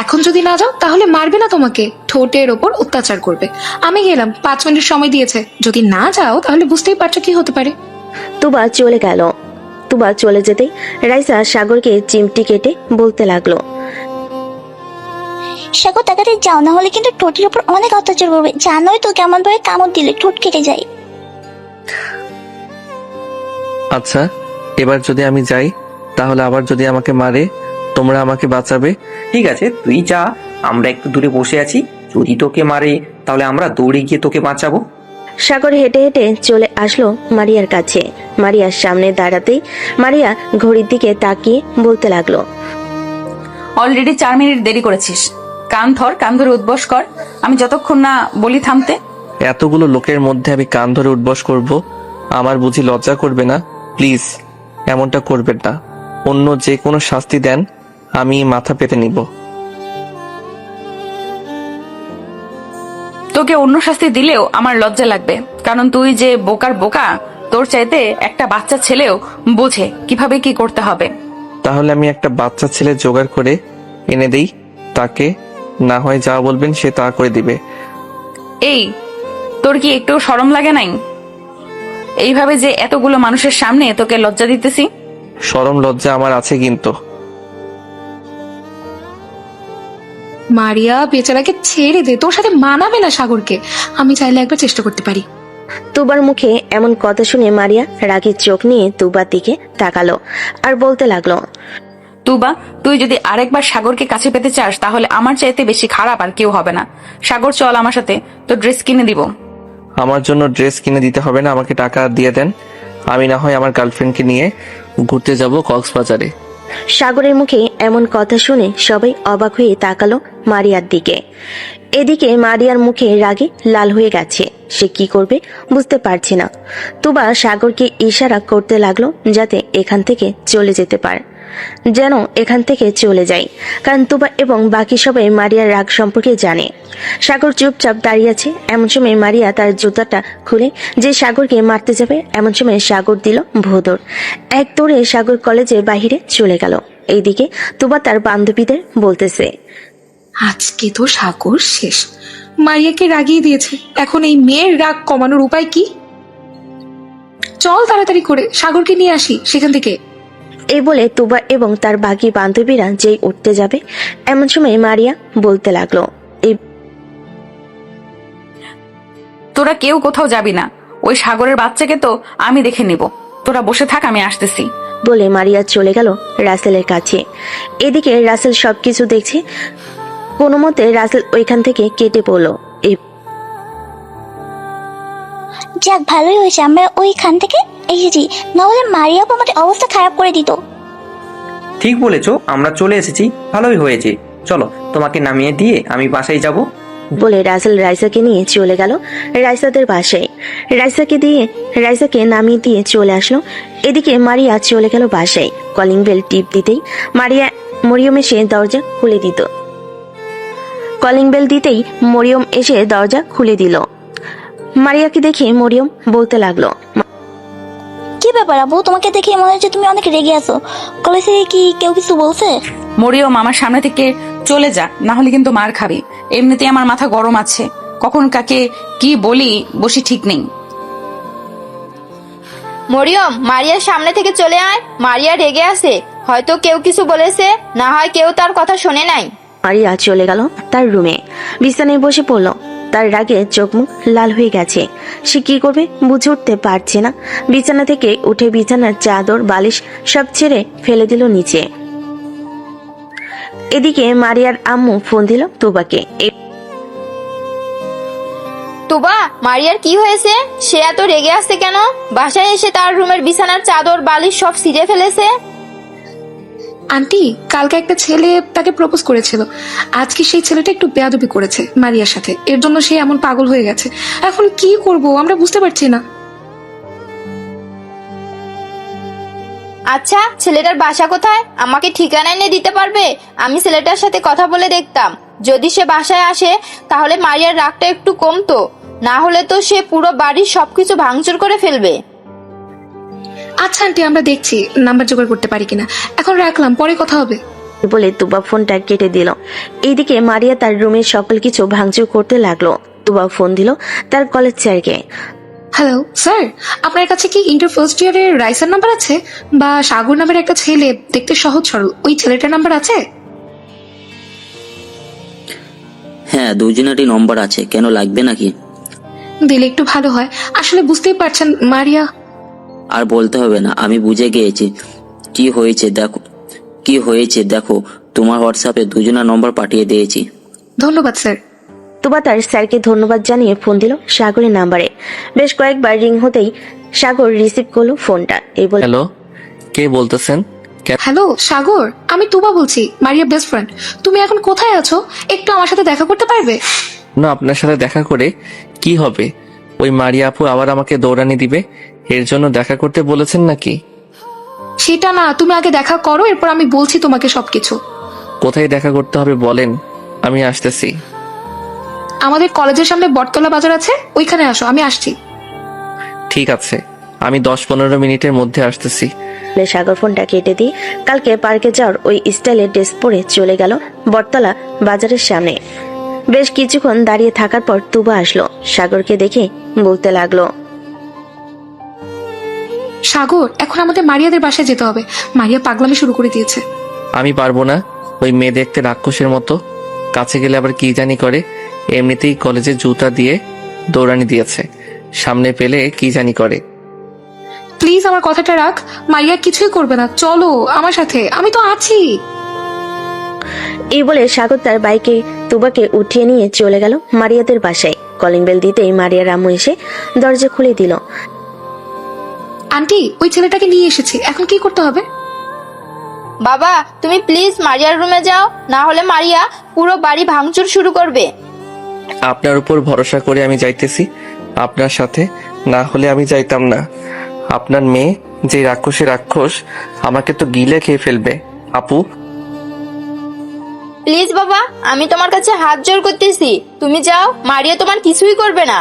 এখন যদি না যাও তাহলে মারবে না, তোমাকে ঠোঁটের ওপর অত্যাচার করবে। আমি গেলাম, 5 মিনিট সময় দিয়েছে, যদি না যাও তাহলে বুঝতেই পারছো কি হতে পারে। তুবা চলে গেল। তুবা চলে যেতেই রাইসা সাগরকে চিমটি কেটে বলতে লাগলো, সাগর তাড়াতাড়ি যাও, না হলে কিন্তু ঠোঁটের উপর অনেক অত্যাচার করবে। জানোই তো কেমন ভাবে কামড় দিলে ঠোঁট কেটে যায়। আচ্ছা, এবার যদি আমি যাই তাহলে আবার যদি আমাকে মারে, তোমরা আমাকে বাঁচাবে? ঠিক আছে, তুই যা, আমরা একটু দূরে বসে আছি। যদি তোকে মারে তাহলে আমরা দৌড়ে গিয়ে তোকে বাঁচাবো। সাগর হেঁটে হেঁটে চলে আসলো মারিয়ার কাছে। মারিয়ার সামনে দাঁড়াতেই মারিয়া ঘড়ির দিকে তাকিয়ে বলতে লাগলো, অলরেডি 4 মিনিট দেরি করেছিস। কান ধরে উদ্বস কর, আমি যতক্ষণ না বলি থামতে। এতগুলো লোকের মধ্যে আমি কান ধরে উঠবস করব? আমার বুঝি লজ্জা করবে না? প্লিজ এমনটা করবেন না। অন্য যে কোনো শাস্তি দেন, আমি মাথা পেতে নিব। তোকে অন্য শাস্তি দিলেও আমার লজ্জা লাগবে, কারণ তুই যে বোকার বোকা, তোর চাইতে একটা বাচ্চা ছেলেও বোঝে কিভাবে কি করতে হবে। তাহলে আমি একটা বাচ্চা ছেলে জোগাড় করে এনে দেই, তাকে না হয় যা বলবেন সে তা করে দিবে। এই, তোর কি একটু শরম লাগে নাই? এইভাবে যে এতগুলো মানুষের সামনে তোকে লজ্জা দিতেছি। শরম লজ্জা আমার আছে, কিন্তু মারিয়া বেচারাকে ছেড়ে দে, তোর সাথে মানাবে না সাগরকে। আমি চাইলে একবার চেষ্টা করতে পারি। তুবার মুখে এমন কথা শুনে মারিয়া রাগী চোখ নিয়ে তুবার দিকে তাকালো আর বলতে লাগলো, তুবা, তুই যদি আরেকবার সাগরকে কাছে পেতে চাস তাহলে আমার চাইতে বেশি খারাপ আর কেউ হবে না। সাগর, চল আমার সাথে, তো ড্রেস কিনে দিব। আমার জন্য ড্রেস কিনে দিতে হবে না, আমাকে টাকা দিয়ে দেন। আমি না হয় আমার গার্লফ্রেন্ডকে নিয়ে ঘুরতে যাব কক্সবাজারে। সাগরের মুখে এমন কথা শুনে সবাই অবাক হয়ে তাকালো মারিয়ার দিকে। এদিকে মারিয়ার মুখে রাগে লাল হয়ে গেছে, সে কি করবে বুঝতে পারছে না। তুবা সাগরকে ইশারা করতে লাগলো যাতে এখান থেকে চলে যেতে পারে, যেন এখান থেকে চলে যায়, কারণ তুবা এবং বাকি সবাই মারিয়ার রাগ সম্পর্কে জানে। সাগর চুপচাপ দাঁড়িয়ে আছে। এমন সময় মারিয়া তার জুতাটা খুলে যে সাগরকে মারতে যাবে, এমন সময় সাগর দিল ভোদর। এক দৌড়ে সাগর কলেজের বাহিরে চলে গেল। এইদিকে তুবা তার বান্ধবীদের বলতেছে, আজকে তো সাগর শেষ, মারিয়াকে রাগিয়ে দিয়েছে। এখন এই মেয়ের রাগ কমানোর উপায় কি? চল তাড়াতাড়ি করে সাগরকে নিয়ে আসি সেখান থেকে। এই বলে তুবা এবং তার বাকি বান্ধবীরা যেই উঠতে যাবে, এমন সময় মারিয়া বলতে লাগলো, তোরা কেউ কোথাও যাবি না, ওই সাগরের বাচ্চাকে তো আমি দেখে নিব। তোরা বসে থাক, আমি আসতেছি। বলে মারিয়া চলে গেল রাসেলের কাছে। এদিকে রাসেল সবকিছু দেখছে। কোনো মতে রাসেল ওইখান থেকে কেটে পড়লো। যাক, ভালোই হয়েছে আমরা ওইখান থেকে এসেছি, না হলে মারিয়াপু আমাদের অবস্থা খারাপ করে দিত। ঠিক বলেছো, আমরা চলে এসেছি, ভালোই হয়েছে। চলো, তোমাকে নামিয়ে দিয়ে আমি বাসায় যাব। বলে রাসেল রাইসাকে নিয়ে চলে গেল রাইসাদের বাসায়। রাইসাকে নামিয়ে দিয়ে চলে আসলো। এদিকে মারিয়া চলে গেল বাসায়। কলিং বেল টিপ দিতেই মরিয়ম এসে দরজা খুলে দিত। কলিং বেল দিতেই মরিয়ম এসে দরজা খুলে দিল। মারিয়াকে দেখে মরিয়ম বলতে লাগলো, কি ব্যাপার আবু, তোমাকে দেখে মনে হচ্ছে তুমি অনেক রেগে আছো। কলেজ থেকে কি কেউ কিছু বলছে? মরিয়ম, আমার সামনে থেকে চলে যা, না হলে কিন্তু মার খাবি। এমনিতেই আমার মাথা গরম আছে, কখন কাকে কি বলি বসি ঠিক নেই। মরিয়ম, মারিয়ার সামনে থেকে চলে আয়। মারিয়া রেগে আছে, হয়তো কেউ কিছু বলেছে, না হয় কেউ তার কথা শোনে নাই। মারিয়া চলে গেল তার রুমে, বিছানায় বসে পড়লো। তার রাগে চোখ মুখ লাল হয়ে গেছে। সে কি করবে বুঝে উঠতে পারছে না। বিছানা থেকে উঠে বিছানার চাদর বালিশ সব ছেড়ে ফেলে দিল নিচে। এদিকে মারিয়ার আম্মু ফোন দিল তুবাকে। তুবা, মারিয়ার কি হয়েছে? সে এত রেগে আছে কেন? বাসায় এসে তার রুমের বিছানার চাদর বালিশ সব ছিঁড়ে ফেলেছে। আন্টি, কালকে একটা ছেলে তাকে প্রপোজ করেছিল, আজকে সেই ছেলেটা একটু বেয়াদবি করেছে মারিয়ার সাথে, এর জন্য সে এমন পাগল হয়ে গেছে। এখন কি করব আমরা বুঝতে পারছি না। আচ্ছা, ছেলেটার বাসা কোথায়? আমাকে ঠিকানা এনে দিতে পারবে? আমি ছেলেটার সাথে কথা বলে দেখতাম। যদি সে বাসায় আসে তাহলে মারিয়ার রাগটা একটু কমতো, না হলে তো সে পুরো বাড়ির সবকিছু ভাঙচুর করে ফেলবে। আচ্ছা আন্টি, আমরা দেখছি নাম্বার জোগাড় করতে পারি কিনা। এখন রাখলাম, পরে কথা হবে। বলে তুবা ফোনটা কেটে দিল। এইদিকে মারিয়া তার রুমের সকল কিছু ভাঙচুর করতে লাগলো। তুবা ফোন দিল তার কলেজ স্যারকে। হ্যালো স্যার, আপনার কাছে কি ইন্টার ফার্স্ট ইয়ারের রাইসার নাম্বার আছে, বা সাগর নামের একটা ছেলে দেখতে সহজ সরল, ওই ছেলেটার নাম্বার আছে? হ্যাঁ, দুজনেরই নম্বর আছে, কেন লাগবে নাকি? দিলে একটু ভালো হয়, আসলে বুঝতেই পারছেন মারিয়া। আর বলতে হবে না, আমি বুঝে গিয়েছি কি হয়েছে দেখো, তোমার হোয়াটসঅ্যাপে দুজনের নম্বর পাঠিয়ে দিয়েছি। ধন্যবাদ স্যার। তুবা তার স্যারকে ধন্যবাদ জানিয়ে ফোন দিল সাগরের নাম্বারে। বেশ কয়েকবার রিং হতেই সাগর রিসিভ করলো ফোনটা। এই বলে, হ্যালো, কে বলতেছেন? হ্যালো সাগর, আমি তুবা বলছি, মারিয়া বেস্ট ফ্রেন্ড। তুমি এখন কোথায় আছো? একটু আমার সাথে দেখা করতে পারবে? না, আপনার সাথে দেখা করে কি হবে? ওই মারিয়া আপু আবার আমাকে দৌড়ানি দিবে, এর জন্য দেখা করতে বলেছেন নাকি? সেটা না, তুমি আগে দেখা করো, এরপর আমি বলছি তোমাকে সবকিছু। কোথায় দেখা করতে হবে বলেন, আমি আসতেছি। আমাদের কলেজের সামনে বটতলা বাজার আছে, ওইখানে আসো, আমি আসছি। ঠিক আছে, আমি 10-15 মিনিটের মধ্যে আসতেছি। সাগর ফোনটা কেটে দিয়ে কালকে পার্কে যাওয়ার ওই স্টাইলের ড্রেস পরে চলে গেল বটতলা বাজারের সামনে। বেশ কিছুক্ষণ দাঁড়িয়ে থাকার পর তুবা আসলো। সাগরকে দেখে বলতে লাগলো, সাগর, এখন আমাদের মারিয়াদের বাসায় যেতে হবে। মারিয়া পাগলামি শুরু করে দিয়েছে। আমি পারবো না, ওই মেয়ে দেখতে রাক্ষসের মতো। কাছে গেলে আবার কি জানি করে। এমনিতেই কলেজে জুতা দিয়ে দৌড়ানি দিয়েছে, সামনে পেলে কি জানি করে। প্লিজ আমার কথাটা রাখ। মারিয়া কিছুই করবে না, চলো আমার সাথে, আমি তো আছি। এই বলে সাগর তার বাইকে তুবাকে উঠিয়ে নিয়ে চলে গেল মারিয়াদের বাসায়। কলিং বেল দিতেই মারিয়ার আম্মু এসে দরজা খুলে দিল। আন্টি, ওই ছেলেটাকে নিয়ে এসেছি, এখন কি করতে হবে? বাবা, তুমি প্লিজ মারিয়ার রুমে যাও, না হলে মারিয়া পুরো বাড়ি ভাঙচুর শুরু করবে। আপনার উপর ভরসা করে আমি যাইতেছি আপনার সাথে, না হলে আমি যাইতাম না। আপনার মেয়ে যে রাক্ষস, আমাকে তো গিলে খেয়ে ফেলবে। আপু প্লিজ বাবা, আমি তোমার কাছে হাত জোড় করতেছি, তুমি যাও, মারিয়া তোমার কিছুই করবে না।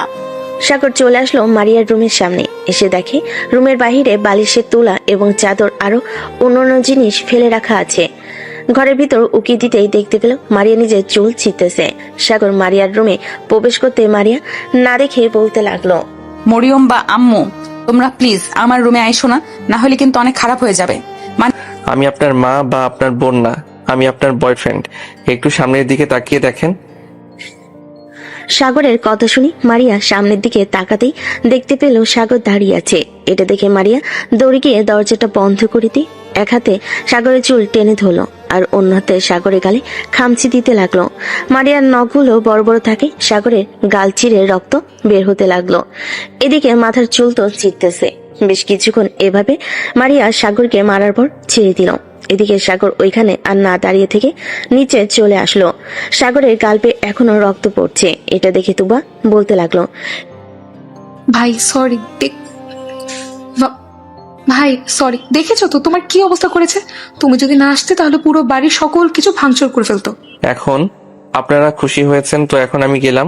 সাগর চলে আসলো মারিয়ার রুমের সামনে। এসে দেখে রুমের বাহিরে বালিশের তুলা এবং চাদর আরো অন্যান্য জিনিস ফেলে রাখা আছে। ঘরের ভিতর উকি দিতেই দেখতে পেল মারিয়া নিজের চুল ছিঁড়তেছে। সাগর মারিয়ার রুমে প্রবেশ করতে মারিয়া না দেখে বলতে লাগলো, মরিয়ম বা আম্মু, তোমরা প্লিজ আমার রুমে আইসো না, না হলে কিন্তু অনেক খারাপ হয়ে যাবে। আমি আপনার মা বা আপনার বোন না, আমি আপনার বয়ফ্রেন্ড। একটু সামনের দিকে তাকিয়ে দেখেন। সাগরের কথা শুনি মারিয়া সামনের দিকে তাকাতেই দেখতে পেল সাগর দাঁড়িয়ে আছে। এটা দেখে মারিয়া দৌড়ে গিয়ে দরজাটা বন্ধ করে দিয়ে এক হাতে সাগরের চুল টেনে ধরল আর অন্য হাতে সাগরের গালে খামচি দিতে লাগলো। মারিয়ার নখগুলো বড় বড় থাকে, সাগরের গাল চিরে রক্ত বের হতে লাগলো। এদিকে মাথার চুল তো ছিঁড়তেছে। বেশ কিছুক্ষণ এভাবে মারিয়া সাগরকে মারার পর ছেড়ে দিল। এদিকে সাগর ওইখানে আর না দাঁড়িয়ে থেকে নিচে চলে আসলো। সাগরের গালপে এখনো রক্ত পড়ছে। এটা দেখে তুবা বলতে লাগলো, ভাই সরি, ভাই সরি, দেখেছো তো তোমার কি অবস্থা করেছে? তুমি যদি না আসতে তাহলে পুরো বাড়ির সকল কিছু ভাঙচুর করে ফেলতো। এখন আপনারা খুশি হয়েছেন তো এখন আমি গেলাম।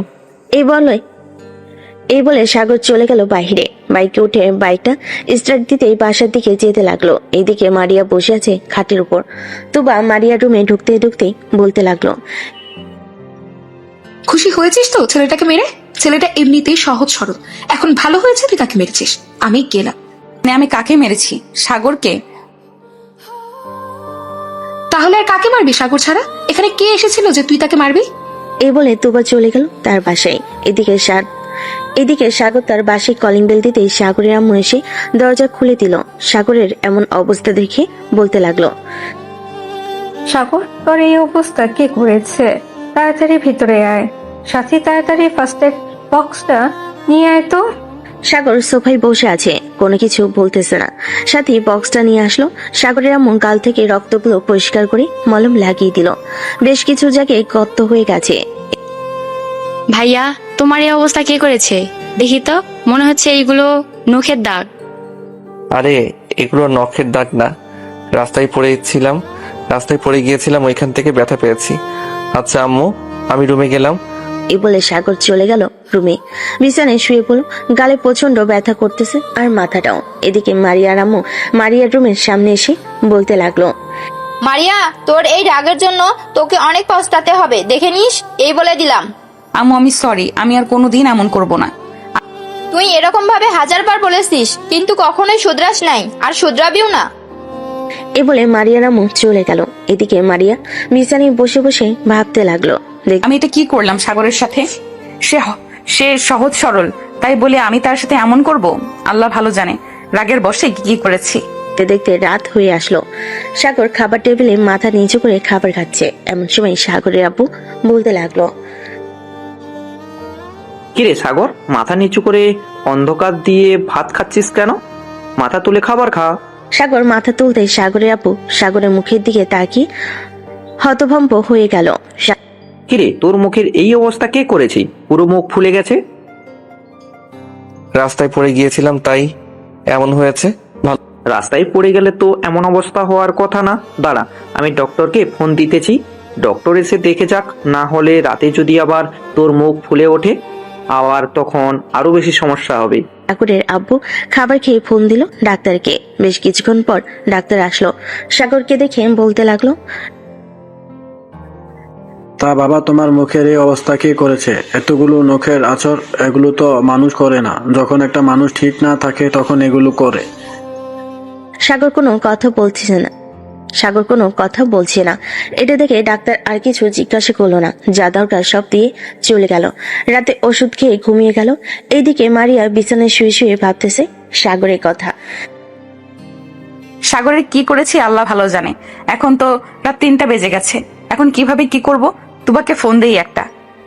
এই বলে সাগর চলে গেল বাইরে। বাইকে উঠে বাইকটা স্টার্ট দিতেই বাসার দিকে যেতে লাগলো। এইদিকে মারিয়া বসে আছে খাটের উপর। তুবা মারিয়ার রুমে ঢুকতে ঢুকতেই বলতে লাগলো, খুশি হয়েছিস তো ছেলেটাকে মেরে? ছেলেটা এমনিতেই সহজ সরল, এখন ভালো হয়েছে তুই তাকে মেরেছিস। আমি গেলাম। আমি কাকে মেরেছি? সাগরকে। তাহলে আর কাকে মারবি সাগর ছাড়া? এখানে কে এসেছিল যে তুই তাকে মারবি? এই বলে তুবা চলে গেল তার বাসায়। এদিকে সাগর তার বাসায় কলিং বেল দিতেই সাগরের আম্মু এসে দরজা খুলে দিল। সাগরের এমন অবস্থা দেখে বলতে লাগলো, সাগর, তোর এই অবস্থা কে করেছে? তাড়াতাড়ি ভিতরে আয়। সাথী, তাড়াতাড়ি ফার্স্ট এড বক্সটা নিয়ে আয় তো। সাগর সোফায় বসে আছে, কোনো কিছু বলতেছে না। সাথী বক্সটা নিয়ে আসলো। সাগরের আম্মু গাল থেকে রক্তগুলো পরিষ্কার করে মলম লাগিয়ে দিল। বেশ কিছু জায়গায় গর্ত হয়ে গেছে। ভাইয়া, তোমার এই অবস্থা কে করেছে? দেখি তো, মনে হচ্ছে এইগুলো নখের দাগ। আরে এগুলো নখের দাগ না, রাস্তায় পড়ে গিয়েছিলাম, ওইখান থেকে ব্যথা পেয়েছি। আচ্ছা আম্মু, আমি রুমে গেলাম। এই বলে সাগর চলে গেল রুমে। বিছানায় শুয়ে পড়ল। গালে প্রচন্ড ব্যথা করতেছে আর মাথাটাও। এদিকে মারিয়ার আম্মু মারিয়ার রুমের সামনে এসে বলতে লাগলো, মারিয়া, তোর এই রাগের জন্য তোকে অনেক পস্তাতে হবে, দেখে নিস, এই বলে দিলাম। আম্মু, আমি সরি, আমি আর কোনোদিন এমন করব না। তুই এরকম ভাবে 1000বার বলেছিস, কিন্তু কখনোই শুধরাস নাই, আর শুধরাবিও না। এ বলে মারিয়ার আম্মু চলে গেল। এদিকে মারিয়া বিছানায় বসে বসে ভাবতে লাগলো, আমি এটা কি করলাম সাগরের সাথে? সে সহজ সরল, তাই বলে আমি তার সাথে এমন করব? আল্লাহ ভালো জানে রাগের বশে কি করেছি। দেখতে রাত হয়ে আসলো। সাগর খাবার টেবিলে মাথা নিচু করে খাবার খাচ্ছে। এমন সময় সাগরের আব্বু বলতে লাগলো, কিরে সাগর, মাথা নিচু করে অন্ধকার দিয়ে ভাত খাচ্ছিস কেন? মাথা তুলে খাবার খা। সাগর মাথা তুলতে সাগরের আব্বু সাগরের মুখের দিকে তাকিয়ে হতভম্ব হয়ে গেল। কিরে, তোর মুখের এই অবস্থা কে করেছে? পুরো মুখ ফুলে গেছে। রাস্তায় পড়ে গিয়েছিলাম তাই এমন হয়েছে। রাস্তায় পড়ে গেলে তো এমন অবস্থা হওয়ার কথা না। দাঁড়া, আমি ডক্টরকে ফোন দিতেছি, ডক্টর এসে দেখে যাক, না হলে রাতে যদি আবার তোর মুখ ফুলে ওঠে আবার তখন আরো বেশি সমস্যা হবে। সাগরের আব্বু খাবার খেয়ে ফোন দিল ডাক্তারকে। বেশ কিছুক্ষণ পর ডাক্তার আসলো। সাগরকে দেখে বলতে লাগলো, তা বাবা, তোমার মুখের এই অবস্থা কে করেছে? এতগুলো নখের আঁচড়, এগুলো তো মানুষ করে না। যখন একটা মানুষ ঠিক না থাকে তখন এগুলো করে। সাগর কোনো কথা বলছে না। সাগর কোনো কথা বলছে না। এটা দেখে ডাক্তার আর কিছু জিজ্ঞাসা করলো না, যা দরকার সব দিয়ে চলে গেল। রাতে ওষুধ খেয়ে ঘুমিয়ে গেল। এইদিকে মারিয়া বিছানায় শুয়ে শুয়ে ভাবতেছে সাগরের কথা। সাগরের কি করেছি আল্লাহ ভালো জানে। এখন তো রাত 3টা বেজে গেছে। এখন কিভাবে কি করব? তুবাকে ফোন দেই একটা।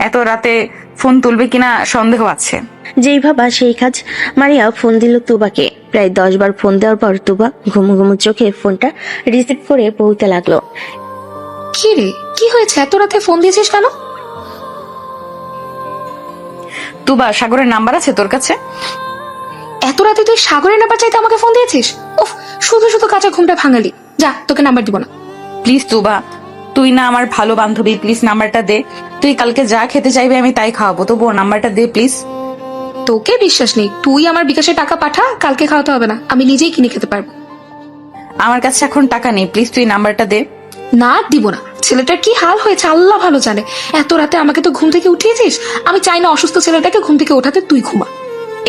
এত রাতে ফোন তুলবে কিনা সন্দেহ আছে। যেই ভাবা সেই কাজ। মারিয়া ফোন দিল তুবাকে। প্রায় 10 বার ফোন দেওয়ার পর তুবা ঘুমু ঘুমু চোখে ফোনটা রিসিভ করে বলতে লাগলো, কি রে, কি হয়েছে? এত রাতে ফোন দিয়েছিস কেন? তুবা, সাগরের নাম্বার আছে তোর কাছে? এত রাতে তুই সাগরের নাম্বার চাইতে আমাকে ফোন দিয়েছিস? উফ, শুধু শুধু কাঁচা ঘুমটা ভাঙালি। যা, তোকে নাম্বার দিব না। প্লিজ তুবা, তুই না আমার ভালো বান্ধবী, প্লিজ নাম্বারটা দে। তুই কালকে যা খেতে চাইবে আমি তাই খাওয়াবো, তবুও নাম্বারটা দে প্লিজ। তোকে বিশ্বাস নেই। তুই আমার বিকাশে টাকা পাঠা, কালকে খাওয়াতে হবে না, আমি নিজেই কিনে খেতে পারবো। আমার কাছে এখন টাকা নেই, প্লিজ তুই নাম্বারটা দে। না, দিব না। ছেলেটার কি হাল হয়েছে আল্লাহ ভালো জানে। এত রাতে আমাকে তো ঘুম থেকে উঠিয়েছিস। আমি চাই না অসুস্থ ছেলেটাকে ঘুম থেকে ওঠাতে, তুই ঘুমা।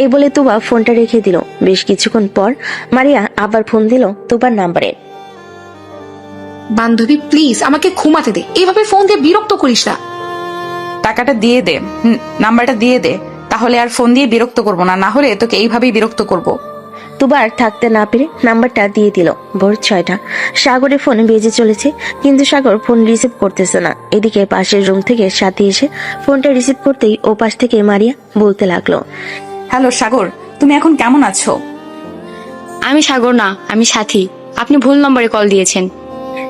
এই বলে তুবা ফোনটা রেখে দিল। বেশ কিছুক্ষণ পর মারিয়া আবার ফোন দিল তুবার নাম্বারে। বান্ধবী প্লিজ আমাকে ঘুমাতে দে, এইভাবে ফোন দিয়ে বিরক্ত করিস না। টাকাটা দিয়ে দে, নাম্বারটা দিয়ে দে, তাহলে আর ফোন দিয়ে বিরক্ত করবো না, না হলে তোকে এইভাবেই বিরক্ত করবো। তুবার থাকতে না পেরে নাম্বারটা দিয়ে দিল। ভোর 6টা। সাগরের ফোন বেজে চলেছে, কিন্তু সাগর ফোন রিসিভ করতেছে না। এদিকে পাশের রুম থেকে সাথী এসে ফোনটা রিসিভ করতেই ও পাশ থেকে মারিয়া বলতে লাগলো, হ্যালো সাগর, তুমি এখন কেমন আছো? আমি সাগর না, আমি সাথী। আপনি ভুল নম্বরে কল দিয়েছেন।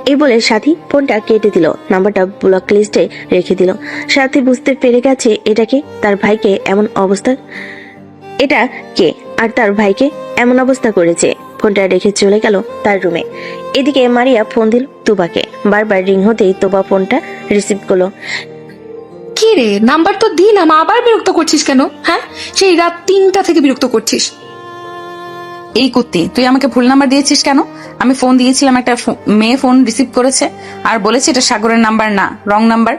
এই বলে সাথী ফোনটা কেটে দিল। নাম্বারটা ব্লক লিস্টে রেখে দিল। সাথী বুঝতে পেরে গেছে এটাকে তার ভাইকে এমন অবস্থা, এটা কে আর তার ভাইকে এমন অবস্থা করেছে। ফোনটা রেখে চলে গেল তার রুমে। এদিকে মারিয়া ফোন দিল তুবাকে। বারবার রিং হতেই তুবা ফোনটা রিসিভ করলো। কি রে, নাম্বার তো দিলাম, আবার বিরক্ত করছিস কেন? হ্যাঁ, সেই রাত 3টা থেকে বিরক্ত করছিস। এই কুত্তি, তুই আমাকে ভুল নাম্বার দিয়েছিস কেন? আমি ফোন দিয়েছিলাম, একটা মেয়ে ফোন রিসিভ করেছে আর বলেছে এটা সাগরের নাম্বার না, রং নাম্বার।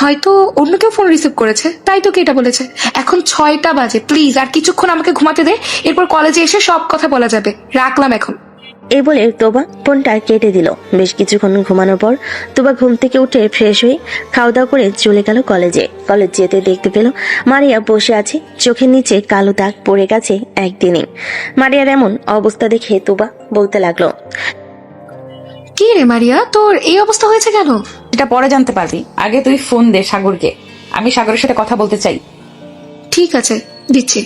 হয়তো অন্য কেউ ফোন রিসিভ করেছে, তাই তোকে এটা বলেছে। এখন 6টা বাজে, প্লিজ আর কিছুক্ষণ আমাকে ঘুমাতে দে, এরপর কলেজে এসে সব কথা বলা যাবে। রাখলাম এখন। এই বলে তোবা ফোনটা কেটে দিল। বেশ কিছুক্ষণ ঘুমানোর পর তোবা ঘুম থেকে উঠে ফ্রেশ হয়ে খাওয়া দাওয়া করে চলে গেল কলেজে। কলেজ যেতে দেখতে পেল মারিয়া বসে আছে, চোখের নিচে কালো দাগ পড়ে গেছে একদিনে। মারিয়ার এমন অবস্থা দেখে তোবা বলতে লাগলো, কি রে মারিয়া, তোর এই অবস্থা হয়েছে কেন? এটা পরে জানতে পারবি, আগে তুই ফোন দে সাগরকে, আমি সাগরের সাথে কথা বলতে চাই। ঠিক আছে, দিচ্ছি।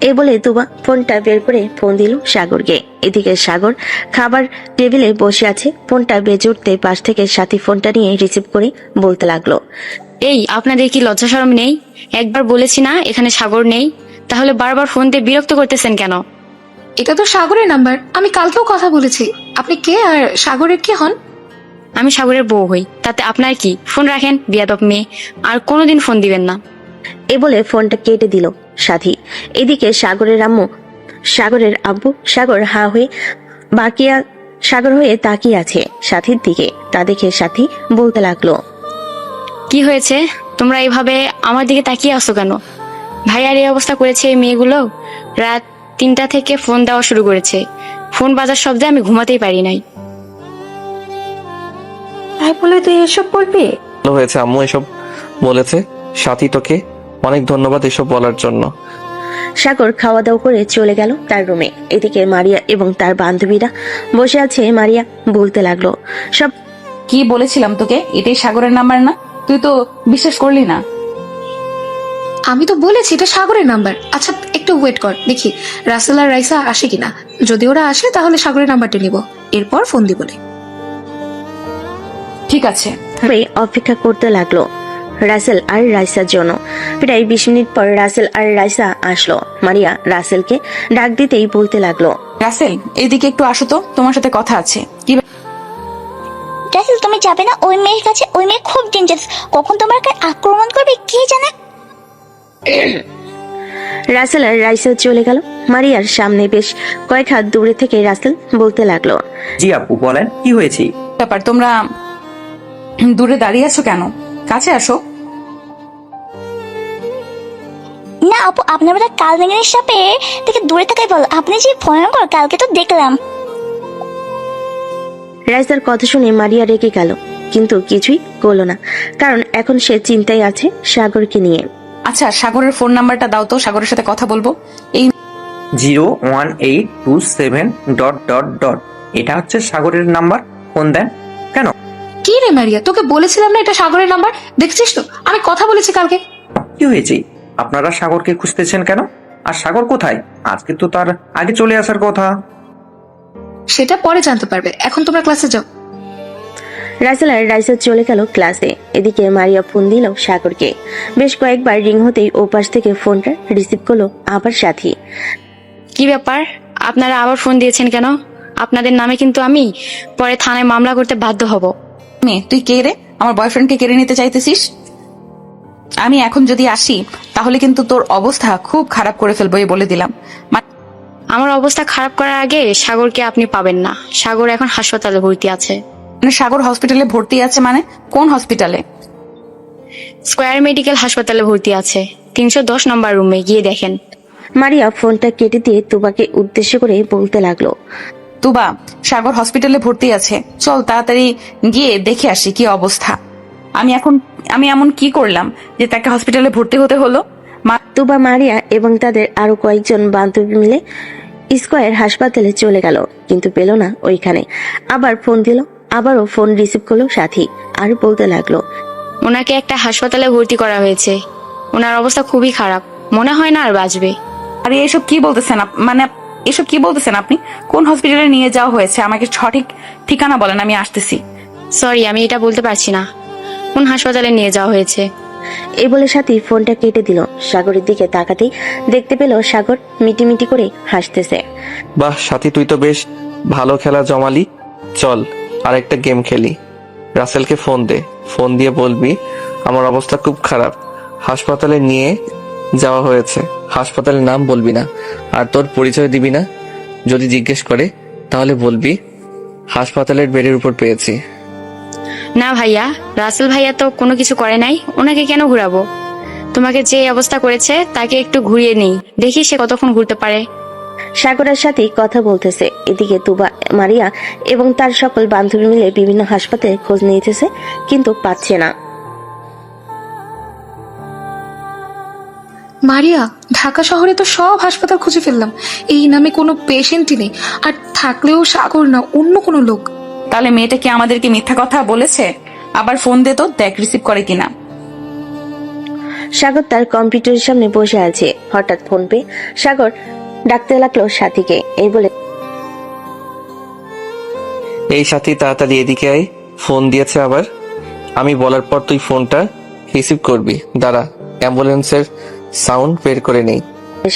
এই বলে তুবা ফোনটা বের করে ফোন দিল সাগরকে। এদিকে সাগর খাবার টেবিলে বসে আছে। ফোনটা বেজে উঠতে পাশ থেকে সাথী ফোনটা নিয়ে রিসিভ করে বলতে লাগলো, এই আপনাদের কি লজ্জা শরম নেই? একবার বলেছি না এখানে সাগর নেই, তাহলে বারবার ফোন দিয়ে বিরক্ত করতেছেন কেন? এটা তো সাগরের নাম্বার, আমি কালকেও কথা বলেছি। আপনি কে আর সাগরের কে হন? আমি সাগরের বউ হই, তাতে আপনার কি? ফোন রাখেন বিয়াদব মেয়ে, আর কোনোদিন ফোন দিবেন না। এ বলে ফোনটা কেটে দিল সাথী। এদিকে সাগরের আব্বু সাগর হা হয়ে বাকিয়া সাগর হয়ে তাকিয়ে আছে সাথীর দিকে। তা দেখে সাথী বলতে লাগলো, কি হয়েছে? তোমরা এইভাবে আমার দিকে তাকিয়ে আসো কেন? ভাইয়ার এই অবস্থা করেছে এই মেয়েগুলো। রাত 3টা থেকে ফোন দেওয়া শুরু করেছে। ফোন বাজার শব্দে আমি ঘুমাতেই পারি নাই। তাই বলে তুই এসব বলবি? ভালো হয়েছে আম্মু এসব বলেছে। সাথী, তোকে অনেক ধন্যবাদ এসব বলার জন্য। সাগর খাওয়া দাওয়া করে চলে গেল তার রুমে। এদিকে মারিয়া এবং তার বান্ধবীরা বসে আছে। মারিয়া বলতে লাগলো, সব কি বলেছিলাম তোকে, এটাই সাগরের নাম্বার না? তুই তো বিশ্বাস করলি না। আমি তো বলেছি এটা সাগরের নাম্বার। আচ্ছা একটু ওয়েট কর, দেখি রাসেল আর রাইসা আসে কিনা। যদি ওরা আসে তাহলে সাগরের নাম্বারটা নিব, এরপর ফোন দিব। ঠিক আছে। অপেক্ষা করতে লাগলো রাসেল আর রাইসার জন্য। প্রায় 20 মিনিট পর রাসেল আর রাইসা আসলো। মারিয়া রাসেলকে ডাক দিতেই বলতে লাগলো, রাসেল এদিকে একটু আসো তো, তোমার সাথে কথা আছে। কি রাসেল, তুমি যাবে না ওই মেয়ের কাছে? ওই মেয়ে খুব ডেঞ্জারাস, কখন তোমার আক্রমণ করবে কে জানে। রাসেল আর রাইসা চলে গেল মারিয়ার সামনে। বেশ কয়েক হাত দূরে থেকে রাসেল বলতে লাগলো, জি আপু বলেন, কি হয়েছে? ব্যাপার, তোমরা দূরে দাঁড়িয়ে আছো কেন? কাছে আসো। না আপু, আপনার কাল মেঘের সাপে থেকে দূরে থাকাই বল। আপনি যে ভয়ঙ্কর, কালকে তো দেখলাম। রাইসার কথা শুনে মারিয়া রেগে গেল, কিন্তু কিছুই করলো না, কারণ এখন সে চিন্তায় আছে সাগরকে নিয়ে। আচ্ছা, সাগরের ফোন নাম্বারটা দাও তো, সাগরের সাথে কথা বলবো। এই 01827... এটা হচ্ছে সাগরের নাম্বার। ফোন দেন কেন? কি রে মারিয়া, তোকে বলেছিলাম না এটা সাগরের নাম্বার? দেখছিস তো আমি কথা বলেছি কালকে। কি হয়েছে? আপনারা সাগরকে খুঁজতেছেন কেন? আর সাগর কোথায়? আজকে তো তার আগে চলে আসার কথা। সেটা পরে জানতে পারবে, এখন তোমরা ক্লাসে যাও। রাসেল আর রাইসা চলে গেল ক্লাসে। এদিকে মারিয়া ফোন দিল সাগরকে। বেশ কয়েকবার রিং হতেই ওপাশ থেকে ফোনটা রিসিভ করলো আবার সাথী। কি ব্যাপার, আপনারা আবার ফোন দিয়েছেন কেন? আপনাদের নামে কিন্তু আমি পরে থানায় মামলা করতে বাধ্য হব। মেয়ে, তুই কে রে? আমার বয়ফ্রেন্ডকে কেড়ে নিতে চাইতেছিস? আমি এখন যদি আসি তাহলে কিন্তু তোর অবস্থা খুব খারাপ করে ফেলবো, এই বলে দিলাম। আমার অবস্থা খারাপ করার আগে সাগরকে আপনি পাবেন না। সাগর এখন হাসপাতালে ভর্তি আছে। মানে সাগর হসপিটালে ভর্তি আছে? মানে কোন হসপিটালে? স্কয়ার মেডিকেল হাসপাতালে ভর্তি আছে, 310 নম্বর রুমে গিয়ে দেখেন। মারিয়া ফোনটা কেটে দিয়ে তুবাকে উদ্দেশ্য করে বলতে লাগলো, তুবা, সাগর হসপিটালে ভর্তি আছে, চল তাড়াতাড়ি গিয়ে দেখে আসি কি অবস্থা। আমি এমন কি করলাম যে তাকে হসপিটালে ভর্তি হতে হলো? তুবা, মারিয়া এবং তাদের আরো কয়েকজন বান্ধবী মিলে স্কয়ার হাসপাতালে চলে গেল, কিন্তু পেল না ওইখানে। আবার ফোন দিল, আবারও ফোন রিসিভ করলো সাথী, আর বলতে লাগলো, ওনাকে একটা হাসপাতালে ভর্তি করা হয়েছে, ওনার অবস্থা খুবই খারাপ, মনে হয় না আর বাঁচবে। আরে এসব কি বলতেছেন? এসব কি বলতেছেন আপনি? কোন হসপিটালে নিয়ে যাওয়া হয়েছে? আমাকে সঠিক ঠিকানা বলেন, আমি আসতেছি। সরি, আমি এটা বলতে পারছি না কোন হাসপাতালে নিয়ে যাওয়া হয়েছে। এই বলে সাথী ফোনটা কেটে দিল। সাগরের দিকে তাকাতেই দেখতে পেল সাগর মিটিমিটি করে হাসতেছে। বাহ সাথী, তুই তো বেশ ভালো খেলা জমালি। চল আরেকটা গেম খেলি। রাসেলকে ফোন দে, ফোন দিয়ে বলবি আমার অবস্থা খুব খারাপ, হাসপাতালে নিয়ে যাওয়া হয়েছে। হাসপাতালের নাম বলবি না, আর তোর পরিচয় দিবি না। যদি জিজ্ঞেস করে তাহলে বলবি হাসপাতালের বেডের উপর পেয়েছি। না ভাইয়া, রাসেল ভাইয়া তো কোনো কিছু করে নাই, ওনাকে কেন ঘুরাবো? তোমাকে যে অবস্থা করেছে তাকে একটু ঘুরিয়ে নেই, দেখি সে কতক্ষণ ঘুরতে পারে। সাগরের সাথে কথা বলতেছে। এদিকে তুবা, মারিয়া এবং তার সকল বান্ধবী মিলে বিভিন্ন হাসপাতালে খোঁজ নিতেছে, কিন্তু পাচ্ছে না। মারিয়া, ঢাকা শহরে তো সব হাসপাতাল খুঁজে ফেললাম, এই নামে কোনো পেশেন্টই নেই, আর থাকলেও সাগর না, অন্য কোনো লোক। তাহলে মেয়েটা কি আমাদেরকে মিথ্যা কথা বলেছে? আবার ফোন দে তো, দেখ রিসিভ করে কিনা। সাগর তার কম্পিউটারের সামনে বসে আছে। হঠাৎ ফোন পেয়ে সাগর ডাকতে লাগলো সাথীকে। এই বলে, এই সাথী তাড়াতাড়ি এদিকে আয়, ফোন দিয়েছে আবার। আমি বলার পর তুই ফোনটা রিসিভ করবি। দাঁড়া, অ্যাম্বুলেন্সের সাউন্ড বের করে নেই।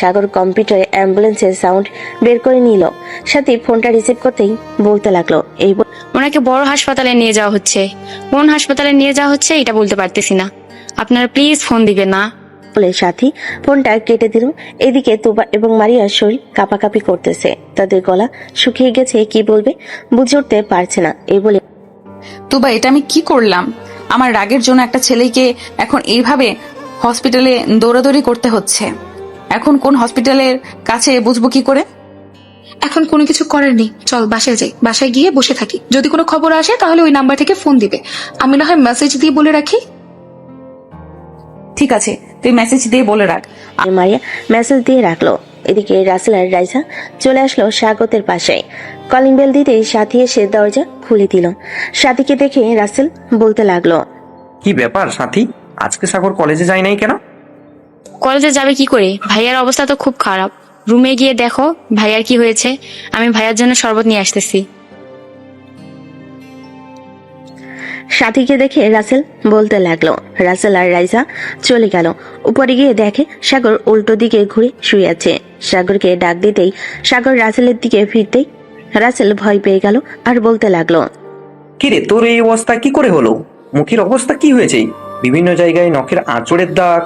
সাগর কম্পিউটারে অ্যাম্বুলেন্সের সাউন্ড বের করে নিল। সাথী ফোনটা রিসিভ করতেই বলতে লাগলো, এই ওনাকে বড় হাসপাতালে নিয়ে যাওয়া হচ্ছে, কোন হাসপাতালে নিয়ে যাওয়া হচ্ছে এটা বলতে পারতেছি না, আপনারা প্লিজ ফোন দিবেন না। বলে সাথী ফোনটা কেটে দিল। এদিকে তুবা এবং মারিয়ার শরীর কাঁপাকাঁপি করতেছে, তাদের গলা শুকিয়ে গেছে, কি বলবে বুঝে উঠতে পারছে না। এই বলে, তুবা, এটা আমি কি করলাম? আমার রাগের জন্য একটা ছেলেকে এখন এইভাবে হসপিটালে দৌড়াদৌড়ি করতে হচ্ছে। এখন কোন হসপিটালের কাছে বুঝবো কি করে? এখন কোনো কিছু করার নেই, চল বাসায় যাই, বাসায় গিয়ে বসে থাকি, যদি কোনো খবর আসে তাহলে ওই নাম্বার থেকে ফোন দিবে, আমি না হয় মেসেজ দিয়ে বলে রাখি। ঠিক আছে, তুই মেসেজ দিয়ে বলে রাখ। মারিয়া মেসেজ দিয়ে রাখলো। এদিকে রাসেল আর রাইসা চলে আসলো স্বাগতের পাশে। কলিং বেল দিতেই সাথী এসে দরজা খুলে দিল। সাথীকে দেখে রাসেল বলতে লাগলো, কি ব্যাপার সাথী, আজকে সাগর কলেজে যায় নাই কেন? কলেজে যাবে কি করে? ভাইয়ার অবস্থা তো খুব খারাপ, রুমে গিয়ে দেখো ভাইয়ার কি হয়েছে, আমি ভাইয়ার জন্য শরবত নিয়ে আসতেছি। সাথীকে দেখে রাসেল বলতে লাগলো। রাসেল আর রাইসা চলে গেল। উপরে গিয়ে দেখে সাগর উল্টো দিকে ঘুরে শুয়ে আছে। সাগরকে ডাক দিতেই সাগর রাসেলের দিকে ফিরতেই রাসেল ভয় পেয়ে গেল আর বলতে লাগলো, কিরে, তোর এই অবস্থা কি করে হলো? মুখের অবস্থা কি হয়েছে? বিভিন্ন জায়গায় নখের আঁচড়ের দাগ।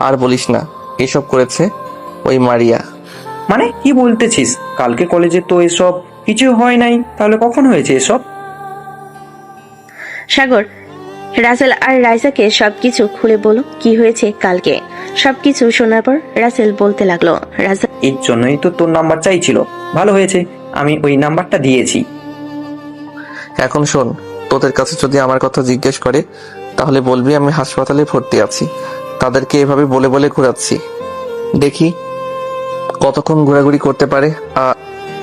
আর বলিস না, এসব করেছে ওই মারিয়া। মানে কি বলতেছিস? কালকে কলেজে তো এসব কিছু হয় নাই, তাহলে কখন হয়েছে এসব? সাগর রাসেল আর রাইসাকে সবকিছু খুলে বলো কি হয়েছে কালকে। সবকিছু শোনার পর রাসেল বলতে লাগলো, রাসেল, এর জন্যই তো তোর নাম্বার চাইছিল, ভালো হয়েছে আমি ওই নাম্বারটা দিয়েছি। এখন শোন, তোদের কাছে যদি আমার কথা জিজ্ঞেস করে তাহলে বলবি আমি হাসপাতালে ভর্তি আছি। তাদেরকে এভাবে বলে বলে ঘোরাচ্ছি, দেখি কতক্ষণ ঘোরাঘুরি করতে পারে।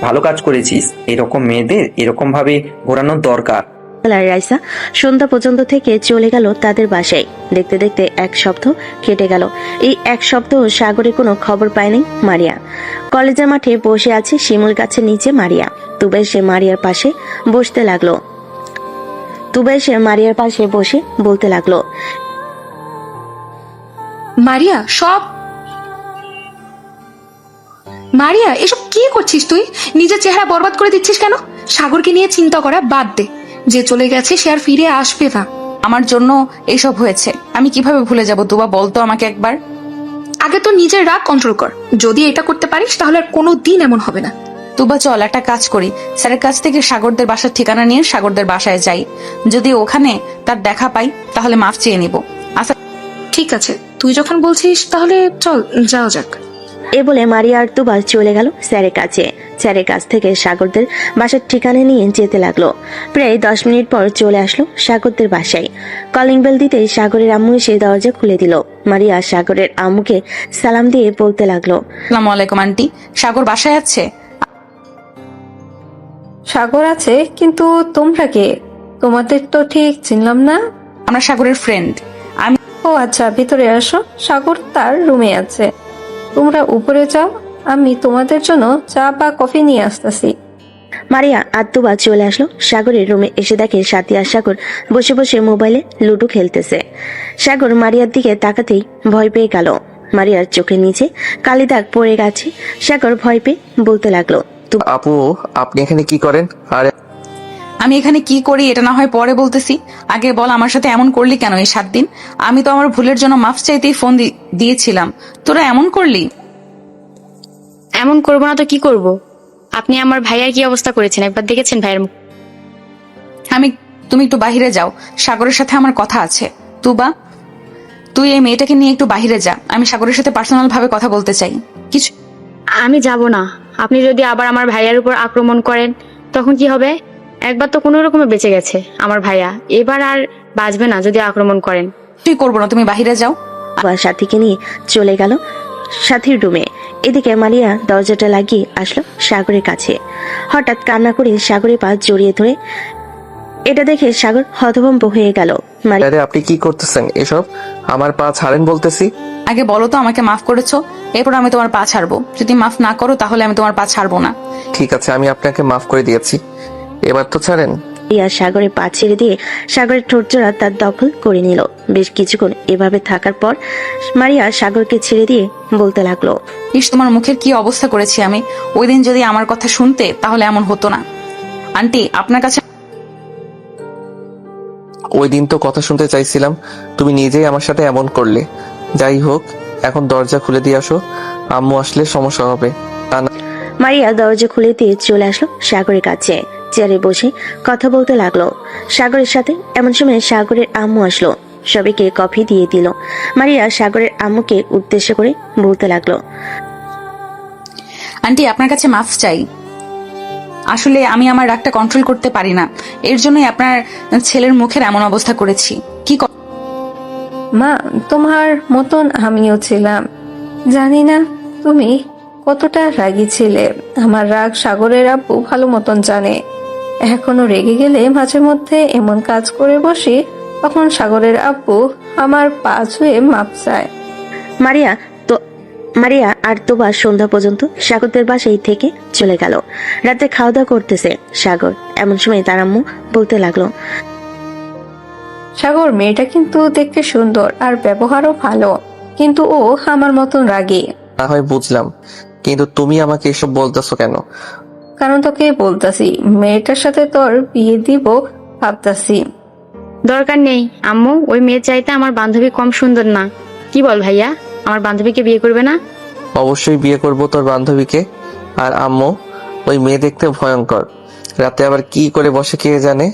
ভালো কাজ করেছিস, এরকম মেয়েদের এরকম ভাবে ঘোরানোর দরকার। আর রাইসা সন্ধ্যা পর্যন্ত থেকে চলে গেল তাদের বাসায়। দেখতে দেখতে এক সপ্তাহ কেটে গেল। এই এক সপ্তাহ সাগরের কোনো খবর পায়নি মারিয়া। কলেজের মাঠে বসে আছে শিমুল গাছের নিচে মারিয়া। তুবা এসে মারিয়ার পাশে বসতে লাগলো। বলতে লাগলো, মারিয়া এসব কি করছিস তুই? নিজের চেহারা বরবাদ করে দিচ্ছিস কেন? সাগরকে নিয়ে চিন্তা করা বাদ দে। যে চলে গেছে সে আর ফিরে আসবে না। আমার জন্য এইসব হয়েছে, আমি কিভাবে ভুলে যাব? তুবা বলতো আমাকে একবার। আগে তো নিজের রাগ কন্ট্রোল কর। যদি এটা করতে পারিস তাহলে আর কোনো দিন এমন হবে না। তুবা চল একটা কাজ করি, স্যারের কাছ থেকে সাগরদের বাসার ঠিকানা নিয়ে সাগরদের বাসায় যাই। যদি ওখানে তার দেখা পাই তাহলে মাফ চেয়ে নিব। আচ্ছা ঠিক আছে, তুই যখন বলছিস তাহলে চল যাওয়া যাক। এ বলে মারিয়া আর তুবা চলে গেল স্যারের কাছে। স্যারের কাছ থেকে সাগরদের বাসার ঠিকানা নিয়ে যেতে লাগলো। প্রায় 10 মিনিট পর চলে আসলো সাগরদের বাসায়। কলিং বেল দিতে সাগরের আম্মু এসে দরজা খুলে দিল। মারিয়া সাগরের আম্মুকে সালাম দিয়ে বলতে লাগলো, আসসালামু আলাইকুম আন্টি, সাগর বাসায় আছে? সাগর আছে, কিন্তু তোমরা কে? তোমাদের তো ঠিক চিনলাম না। আমরা সাগরের ফ্রেন্ড। ও আচ্ছা, ভিতরে আসো। সাগর তার রুমে আছে, তোমরা উপরে যাও, আমি তোমাদের জন্য চা বা কফি নিয়ে আসতেছি। মারিয়া আর তুবা চলে আসলো সাগরের রুমে। এসে দেখে সাথী আর সাগর বসে বসে মোবাইলে লুডো খেলতেছে। সাগর মারিয়ার দিকে তাকাতেই ভয় পেয়ে গেল। মারিয়ার চোখের নিচে কালি দাগ পড়ে গেছে। সাগর ভয় পেয়ে বলতে লাগলো, আপু আপনি এখানে কি করেন? আর আমি এখানে কি করি এটা না হয় পরে বলতেছি, আগে বল আমার সাথে এমন করলি কেন এই 7 দিন? আমি তো আমার ভুলের জন্য মাফ চাইতেই ফোন দিয়েছিলাম, তোরা এমন করলি? এমন করবো না তো কি করব? আপনি আমার ভাইয়ার কি অবস্থা করেছেন একবার দেখেছেন ভাইয়ের মুখ? তুমি একটু বাহিরে যাও, সাগরের সাথে আমার কথা আছে। তুবা তুই এই মেয়েটাকে নিয়ে একটু বাহিরে যা, আমি সাগরের সাথে পার্সোনাল ভাবে কথা বলতে চাই। কিছু আমি যাব না। আপনি যদি আবার আমার ভাইয়ার উপর আক্রমণ করেন তখন কি হবে? একবার তো কোনো রকমে বেঁচে গেছে আমার ভাইয়া, এবার আর বাঁচবে না যদি আক্রমণ করেন। তুই করবো না, তুমি বাহিরে যাও। আবার সাথীকে নিয়ে চলে গেল সাথীর রুমে। এদিকে মারিয়া দরজাটা লাগিয়ে আসলো সাগরের কাছে। হঠাৎ কান্না করে সাগরের পা জড়িয়ে ধরে। এটা দেখে সাগর হতভম্ব হয়ে গেল। আরে আপনি কি করতেছেন এসব? আমার পা ছাড়েন বলতেছি। আগে বলো তো আমাকে মাফ করেছো, এরপর আমি তোমার পা ছাড়বো। যদি মাফ না করো তাহলে আমি তোমার পা ছাড়বো না। ঠিক আছে, আমি আপনাকে মাফ করে দিয়েছি, এবার তো ছাড়েন। সাগরের পা ছেড়ে দিয়ে সাগরের ঠোঁটজোড়া তার দখল করে নিল। বেশ কিছুক্ষণ এভাবে থাকার পর মারিয়া সাগরকে ছেড়ে দিয়ে বলতে লাগলো, ইস তোমার মুখের কি অবস্থা করেছি আমি। ওই দিন যদি আমার কথা শুনতে তাহলে এমন হতো না। আন্টি আপনার কাছে ওই দিন তো কথা শুনতে চাইছিলাম, তুমি নিজেই আমার সাথে এমন করলে। যাই হোক, এখন দরজা খুলে দিয়ে আসো, আম্মু আসলে সমস্যা হবে। মারিয়া দরজা খুলে দিয়ে চলে আসলো সাগরের কাছে। চেয়ারে বসে কথা বলতে লাগলো সাগরের সাথে। এমন সময় সাগরের আম্মু আসলো, সবাইকে কফি দিয়ে দিল। মারিয়া সাগরের আম্মুকে উদ্দেশ্য করে বলতে লাগলো, আন্টি আপনার কাছে মাফ চাই। আসলে আমি আমার রাগটা কন্ট্রোল করতে পারি না, এর জন্যই আপনার ছেলের মুখের এমন অবস্থা করেছি। মা, তোমার মতন আমিও ছিলাম। জানি না তুমি কতটা রাগী ছিলে। আমার রাগ সাগরের আব্বু ভালো মতন জানে। এখনো রেগে গেলে মাঝে মধ্যে এমন কাজ করে বসি, তখন সাগরের আব্বু আমার পা ছুঁয়ে মাপ চায়। মারিয়া আর তোবা সন্ধ্যা পর্যন্ত সাগরদের বাসায় থেকে চলে গেল। রাতে খাওয়া দাওয়া করতেছে সাগর। এমন সময় তার আম্মু বলতে লাগলো, সাগর মেয়েটা কিন্তু দেখতে সুন্দর আর ব্যবহারও ভালো, কিন্তু ও আমার মতন রাগী। না হয় বুঝলাম, কিন্তু তুমি আমাকে এসব বলতেছো কেন? কারণ তোকে বলতাছি, মেয়েটার সাথে তোর বিয়ে দিব ভাবতাছি। দরকার নেই আম্মু, ওই মেয়ে চাইতে আমার বান্ধবী কম সুন্দর না। কি বল ভাইয়া, আমার বান্ধবীকে বিয়ে করবে না? অবশ্যই বিয়ে করব তোর বান্ধবীকে। আর আম্মু, ওই মেয়ে দেখতে ভয়ঙ্কর, রাতে আবার কি করে বসে কে জানে।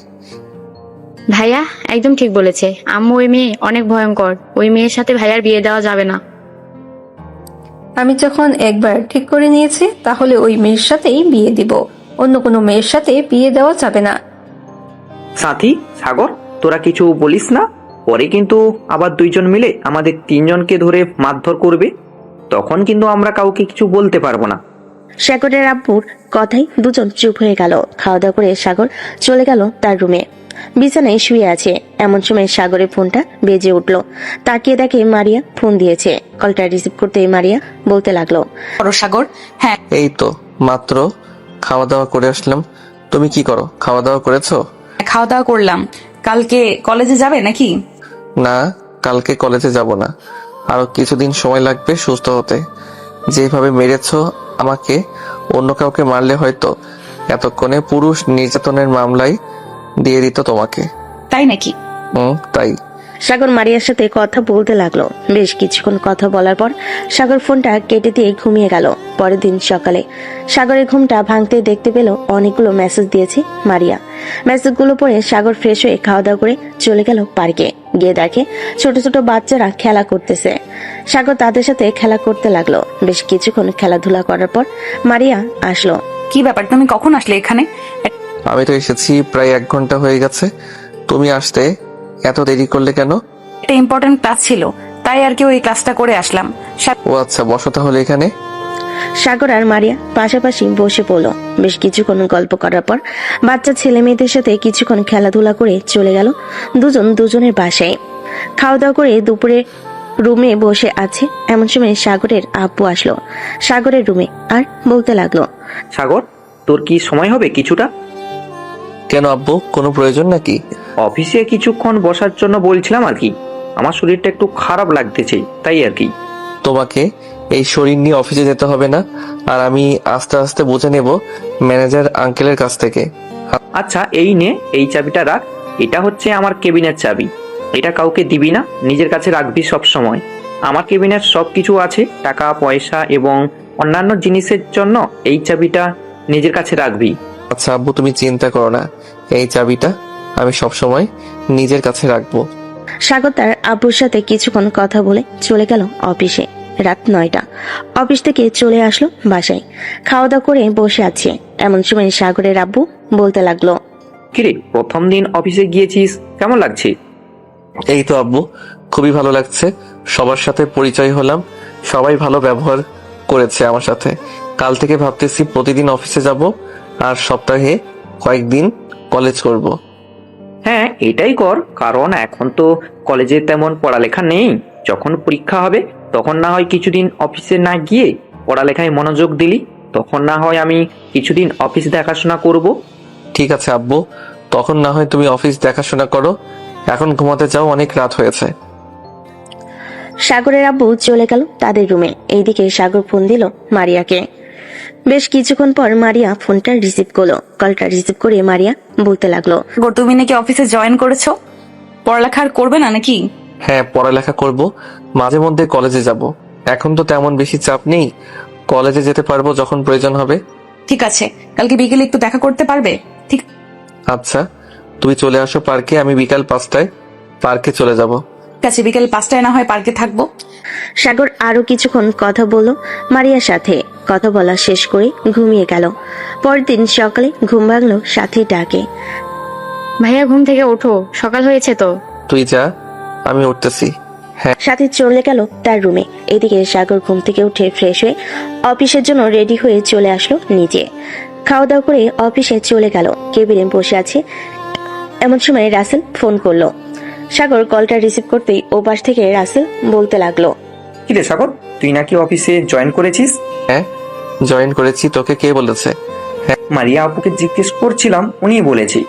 ভাইয়া একদম ঠিক বলেছে আম্মু, ওই মেয়ে অনেক ভয়ঙ্কর। ওই মেয়ের সাথে ভাইয়ার বিয়ে দেওয়া যাবে না। আমি যখন একবার ঠিক করে নিয়েছি তাহলে ওই মেয়ের সাথেই বিয়ে দিব, অন্য কোনো মেয়ের সাথে বিয়ে দেওয়া যাবে না। সাথী, সাগর, তোরা কিছু বলিস না, পরে কিন্তু আবার দুইজন মিলে আমাদের তিনজনকে ধরে মারধর করবে, তখন কিন্তু আমরা কাউকে কিছু বলতে পারবো না। সাগরের আব্বুর কথাই দুজন চুপ হয়ে গেল। খাওয়া দাওয়া করে সাগর চলে গেল তার রুমে। বিছানায় শুয়ে আছে, এমন সময় সাগরের ফোনটা বেজে উঠলো। তাকিয়ে দেখে মারিয়া ফোন দিয়েছে। কলটা রিসিভ করতে মারিয়া বলতে লাগলো, করো সাগর। হ্যাঁ, এই তো মাত্র খাওয়া দাওয়া করে আসলাম। তুমি কি করো? খাওয়া দাওয়া করেছো? খাওয়া দাওয়া করলাম। কালকে কলেজে যাবে নাকি? না, কালকে কলেজে যাব না। আরো কিছুদিন সময় লাগবে সুস্থ হতে। যেভাবে মেরেছো আমাকে, অন্য কাউকে মারলে হয়তো এতক্ষণে পুরুষ নির্যাতনের মামলায় দিয়ে দিত তোমাকে। তাই নাকি? তাই। সাগর মারিয়ার সাথে কথা বলতে লাগলো। বেশ কিছুক্ষণ কথা বলার পর সাগর ফোনটা কেটে দিয়ে ঘুমিয়ে গেল। পরের দিন সকালে সাগরের ঘুমটা ভাঙতে দেখতে পেল অনেকগুলো মেসেজ দিয়েছে মারিয়া। মেসেজগুলো পড়ে সাগর ফ্রেশ হয়ে খাওয়া দাওয়া করে চলে গেল পার্কে। গিয়ে দেখে ছোট ছোট বাচ্চারা খেলা করতেছে। সাগর তাদের সাথে খেলা করতে লাগলো। বেশ কিছুক্ষণ খেলাধুলা করার পর মারিয়া আসলো। কি ব্যাপার, তুমি কখন আসলে এখানে? আমি তো এসেছি প্রায় 1 ঘন্টা হয়ে গেছে। তুমি আসতে এত দেরি করলে কেন? একটা ইম্পর্টেন্ট ক্লাস ছিল, তাই আর কি ওই ক্লাসটা করে আসলাম। ও আচ্ছা, বসো তাহলে এখানে। সাগর আর মারিয়া পাশাপাশি বসে পড়লো। বেশ কিছুক্ষণ গল্প করার পর বাচ্চা ছেলে মেয়েদের সাথে কিছুক্ষণ খেলাধুলা করে চলে গেল দুজন দুজনের বাসায়। খাওয়া দাওয়া করে দুপুরে রুমে বসে আছে, এমন সময় সাগরের আব্বু আসলো সাগরের রুমে আর বলতে লাগলো, সাগর, তোর কি সময় হবে কিছুটা? কেন আব্বু, কোনো প্রয়োজন নাকি? অফিসে কিছুক্ষণ বসার জন্য বলছিলাম আর কি। আমার শরীরটা একটু খারাপ লাগতেছে, তাই আর কি। তোমাকে এই শরীর নিয়ে অফিসে যেতে হবে না, আর আমি আস্তে আস্তে বুঝে নেব ম্যানেজার আঙ্কেলের কাছ থেকে। আচ্ছা, এই নে, এই চাবিটা রাখ। এটা হচ্ছে আমার কেবিনের চাবি। এটা কাউকে দিবি না, নিজের কাছে রাখবি সব সময়। আমার কেবিনের সব কিছু আছে, টাকা পয়সা এবং অন্যান্য জিনিসের জন্য এই চাবিটা নিজের কাছে রাখবি। আচ্ছা আব্বু, তুমি চিন্তা করো না, এই চাবিটা আমি সবসময় নিজের কাছে রাখবো। সাগর তার আব্বুর সাথে কিছুক্ষণ কথা বলে চলে গেল অফিসে। রাত 9টা। অফিস থেকে চলে আসলো বাসায়। খাওয়া দাওয়া করে বসে আছে, এমন সময় সাগরের আব্বু বলতে লাগলো, কিরে, প্রথম দিন অফিসে গিয়েছিস, কেমন লাগছে? এই তো আব্বু, খুবই ভালো লাগছে। সবার সাথে পরিচয় হলাম, সবাই ভালো ব্যবহার করেছে আমার সাথে। কাল থেকে ভাবতেছি প্রতিদিন অফিসে যাব আর সপ্তাহে কয়েকদিন কলেজ করব। হ্যাঁ, এটাই কর, কারণ এখন তো কলেজে তেমন পড়ালেখা নেই। যখন পরীক্ষা হবে তখন না হয় কিছুদিন অফিসে না গিয়ে পড়ালেখায় মনোযোগ দিলি, তখন না হয় আমি কিছুদিন অফিস দেখাশোনা করব। ঠিক আছে আব্বু, তখন না হয় তুমি অফিস দেখাশোনা করো। এখন ঘুমাতে যাও, অনেক রাত হয়েছে। সাগরের আব্বু চলে গেল তাদের রুমে। এইদিকে সাগর ফোন দিল মারিয়াকে। বেশ কিছুক্ষণ পর মারিয়া ফোনটা রিসিভ করলো। কলটা রিসিভ করে মারিয়া বলতে লাগলো, তুমি নাকি অফিসে জয়েন করেছো? পড়ালেখা আর করবে না নাকি? হ্যাঁ, পড়ালেখা করব, মাঝে মধ্যে কলেজে যাব। এখন তো তেমন বেশি চাপ নেই, কলেজে যেতে পারবো যখন প্রয়োজন হবে। ঠিক আছে, কালকে বিকেলে একটু দেখা করতে পারবে? ঠিক আচ্ছা, তুমি চলে আসো পার্কে, আমি বিকাল 5টায় পার্কে চলে যাব। আছে, বিকেল 5টায় না হয় পার্কে থাকবো। সাগর আরো কিছুক্ষণ কথা বলল মারিয়ার সাথে। কথা বলা শেষ করে ঘুমিয়ে গেল। পরের দিন সকালে ঘুম ভাঙলো সাথী ডাকে, ভাইয়া ঘুম থেকে ওঠো, সকাল হয়েছে তো। তুই যা, আমি উঠতেছি। সাথী চলে গেল তার রুমে। এদিকে সাগর ঘুম থেকে উঠে ফ্রেশ হয়ে অফিসের জন্য রেডি হয়ে চলে আসলো নিচে। খাওয়া দাওয়া করে অফিসে চলে গেল। কেবিনে বসে আছে, এমন সময় রাসেল ফোন করলো। সাগর কলটা রিসিভ করতেই ও পাশ থেকে রাসেল বলতে লাগলো, কিরে সাগর, তুই নাকি অফিসে জয়েন করেছিস? হ্যাঁ, জয়েন করেছি। তোকে কে বলেছে? মারিয়া আপুকে জিজ্ঞেস করছিলাম, উনি বলেছি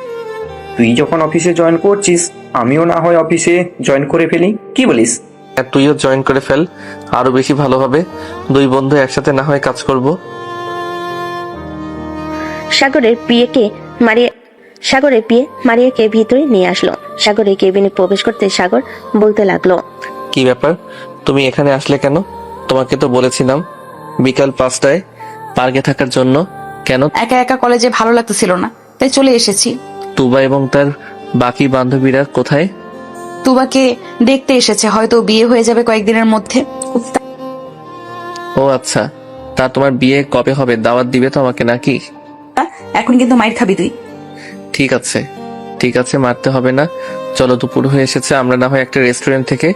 তুই যখন অফিসে জয়েন করছিস আমিও না হয় অফিসে জয়েন করে ফেলি, কি বলিস? হ্যাঁ, তুইও জয়েন করে ফেল, আরো বেশি ভালো হবে। 2 বন্ধু একসাথে না হয় কাজ করব। সাগরের বিয়ে মারিয়াকে ভিতরে নিয়ে আসলো। সাগরের কেবিনে প্রবেশ করতে সাগর বলতে লাগলো, কি ব্যাপার, তুমি এখানে আসলে কেন? তোমাকে তো বলেছিলাম বিকাল 5টায় পার্কে থাকার জন্য। কেন? একা একা কলেজে ভালো লাগতেছিল না, তাই চলে এসেছি। তুবা এবং তার বাকি বান্ধবীরা কোথায়? তুবাকে দেখতে এসেছে, হয়তো বিয়ে হয়ে যাবে কয়েকদিনের মধ্যে। ও আচ্ছা, তা তোমার বিয়ে কবে হবে? দাওয়াত দিবে তো আমাকে নাকি? এখন কিন্তু মাইর খাবি তুই। ঠিক আছে, ঠিক আছে, মারতে হবে না। চলো, দুপুর হয়ে এসেছে, আমরা না হয় একটা রেস্টুরেন্ট থেকে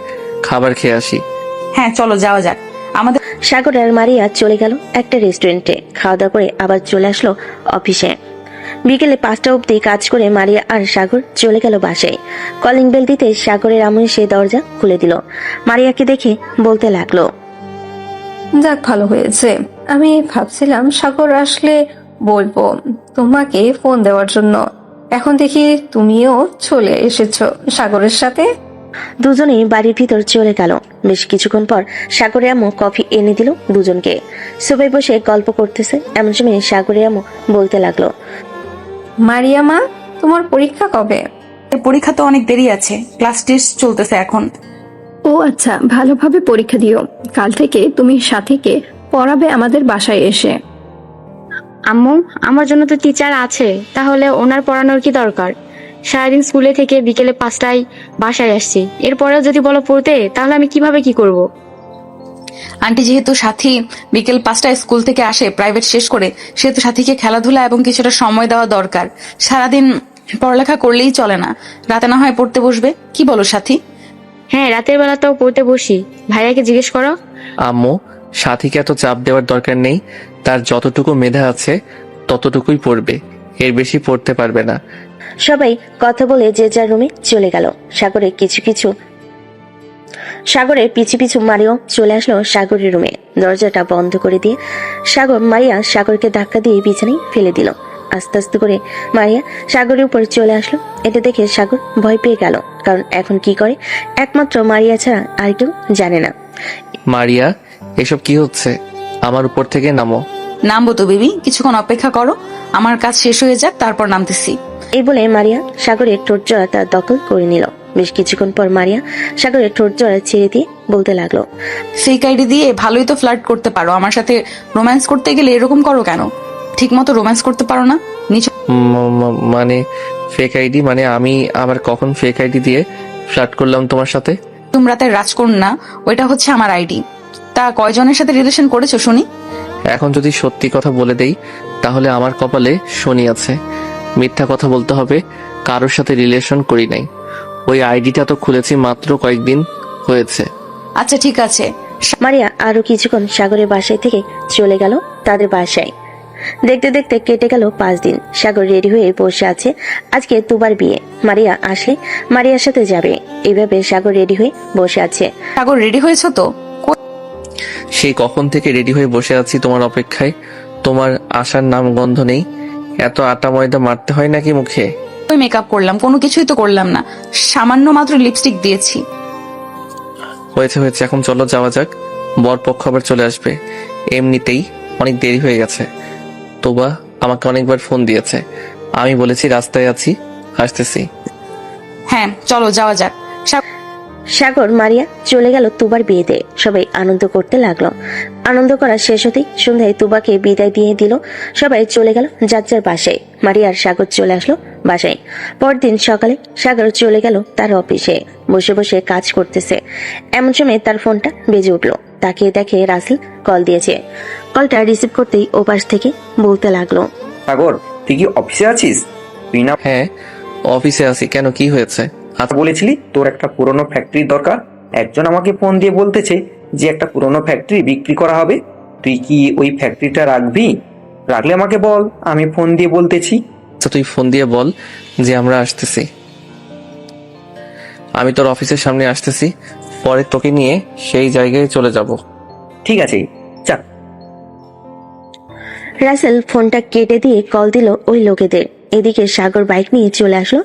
খাবার খেয়ে আসি। হ্যাঁ চলো যাওয়া যাক। আমাদের সাগর আর মারিয়া চলে গেল একটা রেস্টুরেন্টে। খাওয়া দাওয়া করে আবার চলে আসলো অফিসে। বিকেলে 5টা অবধি কাজ করে মারিয়া আর সাগর চলে গেল বাসায়। কলিং বেল দিতে সাগরের আম্মু সে দরজা খুলে দিল। মারিয়াকে দেখে বলতে লাগলো, যাক ভালো হয়েছে। আমি ভাবছিলাম সাগর আসলে বলবো তোমাকে ফোন দেওয়ার জন্য। এখন দেখি তুমিও চলে এসেছো সাগরের সাথে। দুজনেই বাড়ির ভিতর চলে গেল। বেশ কিছুক্ষণ পর সাগরের আম্মু কফি এনে দিল দুজনকে। সবাই বসে গল্প করতেছে। এমন সময় সাগরের আম্মু বলতে লাগলো, মারিয়া মা, তোমার পরীক্ষা কবে? পরীক্ষা তো অনেক দেরি আছে, ক্লাস টেস্ট চলতেছে এখন। ও আচ্ছা, ভালোভাবে পরীক্ষা দিও। কাল থেকে তুমি সাথীকে পড়াবে আমাদের বাসায় এসে। আম্মু, আমার জন্য তো টিচার আছে, তাহলে ওনার পড়ানোর কি দরকার? সারাদিন স্কুলে থেকে বিকেলে 5টায় বাসায় আসছি, এরপরেও যদি বলো পড়তে, তাহলে আমি কিভাবে কি করব? আন্টি, যেহেতু সাথী বিকেল 5টায় স্কুল থেকে আসে প্রাইভেট শেষ করে, সেহেতু সাথীকে খেলাধুলা এবং কিছুটা সময় দেওয়া দরকার। সারাদিন পড়ালেখা করলেই চলে না, রাতে না হয় পড়তে বসবে। কি বলো সাথী? হ্যাঁ, রাতের বেলা তো পড়তে বসি। ভাইয়াকে জিজ্ঞেস করো। আম্মু, সাথীকে এত চাপ দেওয়ার দরকার নেই। তার যতটুকু মেধা আছে ততটুকুই পড়বে, এর বেশি পড়তে পারবে না। সবাই কথা বলে যে যার রুমে চলে গেল। সাগরের পিছু পিছু মারিও চলে আসলো সাগরের রুমে। দরজাটা বন্ধ করে দিয়ে মারিয়া সাগরকে ধাক্কা দিয়ে বিছানায় ফেলে দিল। আস্তে আস্তে করে মারিয়া সাগরের উপর চলে আসলো। এটা দেখে সাগর ভয় পেয়ে গেল, কারণ এখন কি করে একমাত্র মারিয়া ছাড়া আর কেউ জানে না। মারিয়া, এসব কি হচ্ছে? আমার উপর থেকে নামো। নামবো তো বেবি, কিছুক্ষণ অপেক্ষা করো, আমার কাজ শেষ হয়ে যাক, তারপর নামতেছি। এই বলে মারিয়া সাগরের ঠোঁট জোড়া তার দখল করে নিল। বেশ কিছুক্ষণ পর মারিয়া সাগরের ঠোঁট জোড়া ছেড়ে দিয়ে বলতে লাগলো, ফেক আইডি দিয়ে ভালোই তো ফ্লার্ট করতে পারো, আমার সাথে রোম্যান্স করতে গেলে এরকম করো কেন? ঠিক মতো রোম্যান্স করতে পারো না? মানে ফেক আইডি? মানে আমি আবার কখন ফেক আইডি দিয়ে ফ্লার্ট করলাম তোমার সাথে? তুমি রাতের রাজকন্যা, ওইটা হচ্ছে আমার আইডি। তা কয়জনের সাথে রিলেশন করেছো শুনি? এখন যদি সত্যি কথা বলে দেই তাহলে আমার কপালে শনি আছে। মিথ্যা কথা বলতে হবে, কারোর সাথে রিলেশন করি নাই। ওই আইডিটা তো খুলেছি মাত্র কয়েকদিন হয়েছে। আচ্ছা ঠিক আছে। মারিয়া আরো কিছুক্ষণ সাগরের বাসায় থেকে চলে গেল তাদের বাসায়। দেখতে দেখতে কেটে গেল 5 দিন। সাগর রেডি হয়ে বসে আছে। আজকে দুবার বিয়ে, মারিয়া আসলে মারিয়ার সাথে যাবে। এইভাবে সাগর রেডি হয়ে বসে আছে। সাগর, রেডি হয়েছো তো? সেই কখন থেকে রেডি হয়ে বসে আছি তোমার অপেক্ষায়, তোমার আসার নাম গন্ধ নেই। এত আটা ময়দা মারতে হয় নাকি মুখে? ওই মেকআপ করলাম, কোনো কিছুই তো করলাম না, সামান্য মাত্র লিপস্টিক দিয়েছি। হয়েছে হয়েছে, এখন চলো যাওয়া যাক। বরপক্ষ আবার চলে আসবে। এমনিতেই অনেক দেরি হয়ে গেছে। তোবা আমাকে অনেকবার ফোন দিয়েছে, আমি বলেছি রাস্তায় আছি, আসতেছি। হ্যাঁ চলো যাওয়া যাক। সাগর মারিয়া চলে গেল তুবার বিয়েতে। সবাই আনন্দ করতে লাগলো। আনন্দ করা শেষ হতেই সন্ধ্যায় তুবাকে বিদায় দিয়ে দিল। সবাই চলে গেল যার যার বাসায়। মারিয়া আর সাগর চলে আসলো বাসায়। পরদিন সকালে সাগর চলে গেল তার অফিসে। বসে বসে কাজ করতেছে, এমন সময় তার ফোনটা বেজে উঠলো। তাকিয়ে দেখে রাসেল কল দিয়েছে। কলটা রিসিভ করতেই ওপাশ থেকে বলতে লাগলো, সাগর, তুই কি অফিসে আছিস? তুই না হ্যাঁ অফিসে আছি, কেন কি হয়েছে? আচ্ছা বলেছিলি তোর একটা পুরনো ফ্যাক্টরির দরকার। একজন আমাকে ফোন দিয়ে বলতেছে যে একটা পুরনো ফ্যাক্টরি বিক্রি করা হবে। তুই কি ওই ফ্যাক্টরিটা রাখবি? রাখলে আমাকে বল, আমি ফোন দিয়ে বলতেছি। আচ্ছা তুই ফোন দিয়ে বল যে আমরা আসতেছি। আমি তোর অফিসের সামনে আসতেছি, পরে তোকে নিয়ে সেই জায়গায় চলে যাব। ঠিক আছে, চা। রাসেল ফোনটা কেটে দিয়ে কল দিল ওই লোকেদের। এদিকে সাগর বাইক নিয়ে চলে আসলো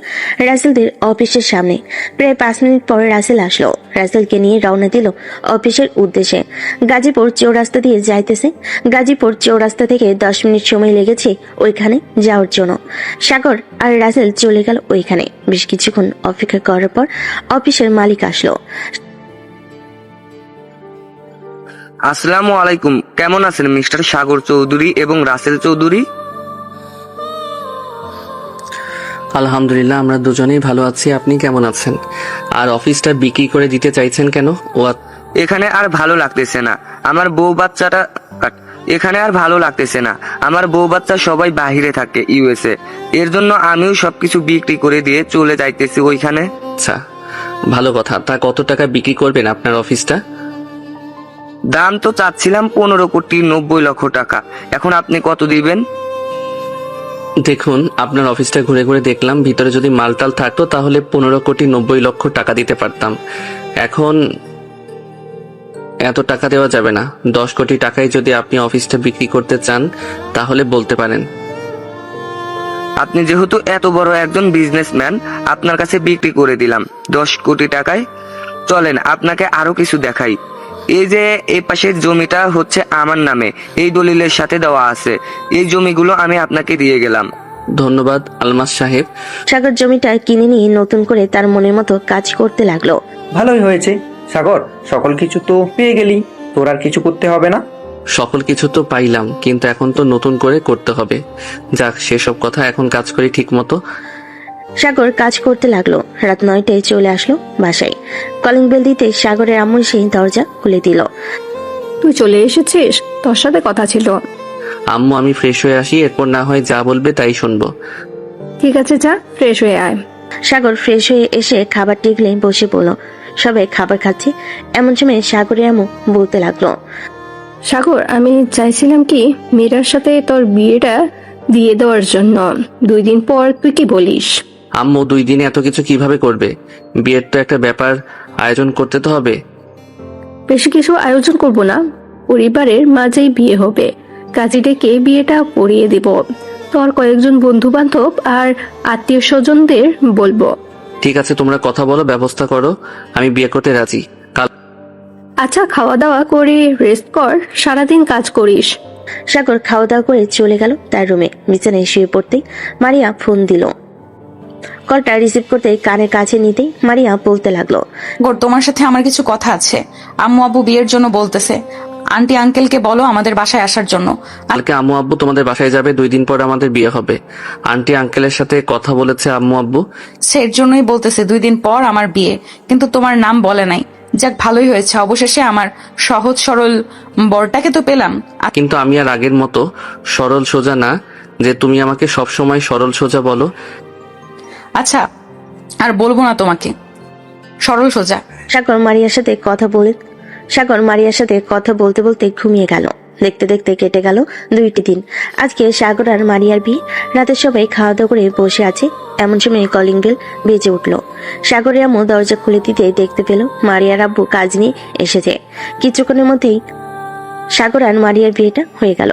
রাসেলদের অফিসের সামনে। প্রায় 5 মিনিট পরে রাসেল আসলো। রাসেলকে নিয়ে রওনা দিল অফিসের উদ্দেশ্যে। গাজীপুর চৌরাস্তা দিয়ে যাইতেছে। গাজীপুর চৌরাস্তা থেকে 10 মিনিট সময় লেগেছে ওইখানে যাওয়ার জন্য। সাগর আর রাসেল চলে গেল ওইখানে। বেশ কিছুক্ষণ অপেক্ষা করার পর অফিসের মালিক আসলো। আসসালামু আলাইকুম, কেমন আছেন মিস্টার সাগর চৌধুরী এবং রাসেল চৌধুরী? আলহামদুলিল্লাহ, আমরা দুজনেই ভালো আছি। আপনি কেমন আছেন? আর অফিসটা বিক্রি করে দিতে চাইছেন কেন? এখানে আর ভালো লাগতেছে না। আমার বউ বাচ্চাটা এখানে আর ভালো লাগতেছে না। আমার বউ বাচ্চা সবাই বাহিরে থাকে ইউএসএ, এর জন্য আমিও সবকিছু বিক্রি করে দিয়ে চলে যাইতেছি ওইখানে। আচ্ছা, ভালো কথা। তা কত টাকা বিক্রি করবেন আপনার অফিসটা? দাম তো চাচ্ছিলাম 15,90,00,000 টাকা। এখন আপনি কত দিবেন? দেখুন, আপনার অফিসটা ঘুরে ঘুরে দেখলাম, ভিতরে যদি মালটাল থাকতো তাহলে 15,90,00,000 টাকা দিতে পারতাম। এখন এত টাকা দেওয়া যাবে না। 10 কোটি টাকায় যদি আপনি অফিসটা বিক্রি করতে চান তাহলে বলতে পারেন। আপনি যেহেতু এত বড় একজন বিজনেসম্যান, আপনার কাছে বিক্রি করে দিলাম 10 কোটি টাকায়। চলেন আপনাকে আরো কিছু দেখাই। এই যে এই পাশের জমিটা হচ্ছে আমার নামে, এই দলিলের সাথে দেওয়া আছে। এই জমিগুলো আমি আপনাকে দিয়ে গেলাম। ধন্যবাদ আলমাস সাহেব। সাগর জমিটা কিনে নিয়ে নতুন করে তার মনের মতো কাজ করতে লাগলো। ভালোই হয়েছে সাগর, সকল কিছু তো পেয়ে গেলি, তোর আর কিছু করতে হবে না। সকল কিছু তো পাইলাম, কিন্তু এখন তো নতুন করে করতে হবে। যাক, সেসব কথা, এখন কাজ করি ঠিক মতো। সাগর কাজ করতে লাগলো। রাত 9টায় চলে আসলো বাসায়। কলিং বেল দিতে সাগরের আম্মু সেই দরজা খুলে দিল। তুই চলে এসেছিস, তোর সাথে কথা ছিল। আম্মু, আমি ফ্রেশ হয়ে আসি, এরপর না হয় যা বলবে তাই শুনবো। ঠিক আছে, যা ফ্রেশ হয়ে আয়। সাগর ফ্রেশ হয়ে এসে খাবার টেবিলে বসে পড়লো। সবাই খাবার খাচ্ছে, এমন সময় সাগরের আম্মু বলতে লাগলো, সাগর, আমি চাইছিলাম কি মীরার সাথে তোর বিয়েটা দিয়ে দেওয়ার জন্য। 2 দিন পর তুই কি বলিস? আম্মু, 2 দিনে এত কিছু কিভাবে করবে? বিয়ের তো একটা ব্যাপার, আয়োজন করতে তো হবে। বেশি কিছু আয়োজন করব না, পরিবারের মাঝেই বিয়ে হবে। কাজী ডেকে বিয়েটা পড়িয়ে দিব। তোর কয়েকজন বন্ধু বান্ধব আর আত্মীয় স্বজনদের বলবো। ঠিক আছে, তোমরা কথা বলো, ব্যবস্থা করো, আমি বিয়ে করতে রাজি। কাল আচ্ছা, খাওয়া দাওয়া করে রেস্ট কর, সারাদিন কাজ করিস। সাগর খাওয়া দাওয়া করে চলে গেল তার রুমে। বিছানায় শুয়ে পড়তেই মারিয়া ফোন দিল। কলটা রিসিভ করতে কানের কাছে নিতেই মারিয়া বলতে লাগলো, গোর, তোমার সাথে আমার কিছু কথা আছে। আম্মু আব্বু বিয়ের জন্য বলতেছে। আন্টি আঙ্কেলকে বলো আমাদের বাসায় আসার জন্য। কালকে আম্মু আব্বু তোমাদের বাসায় যাবে, 2 দিন পর আমাদের বিয়ে হবে। আন্টি আঙ্কেলের সাথে কথা বলেছে আম্মু আব্বু। সের জন্যই বলতেছে 2 দিন পর আমার বিয়ে, কিন্তু তোমার নাম বলে নাই। যাক, ভালোই হয়েছে, অবশেষে আমার সহজ সরল বরটাকে তো পেলাম। কিন্তু আমি আর আগের মতো সরল সোজা না যে তুমি আমাকে সব সময় সরল সোজা বলো। আচ্ছা, আর বলবো না তোমাকে সরল সোজা। সাগর মারিয়ার সাথে কথা বলতে বলতে ঘুমিয়ে গেল। দেখতে দেখতে কেটে গেল 2টি দিন। আজকে সাগর আর মারিয়ার বিয়ে। রাতে সবাই খাওয়া দাওয়া করে বসে আছে, এমন সময় কলিং বেল বেজে উঠল। সাগরের আম্মু দরজা খুলে দিতে দেখতে পেল মারিয়ার আব্বু কাজ নিয়ে এসেছে। কিছুক্ষণের মধ্যেই সাগর আর মারিয়ার বিয়েটা হয়ে গেল।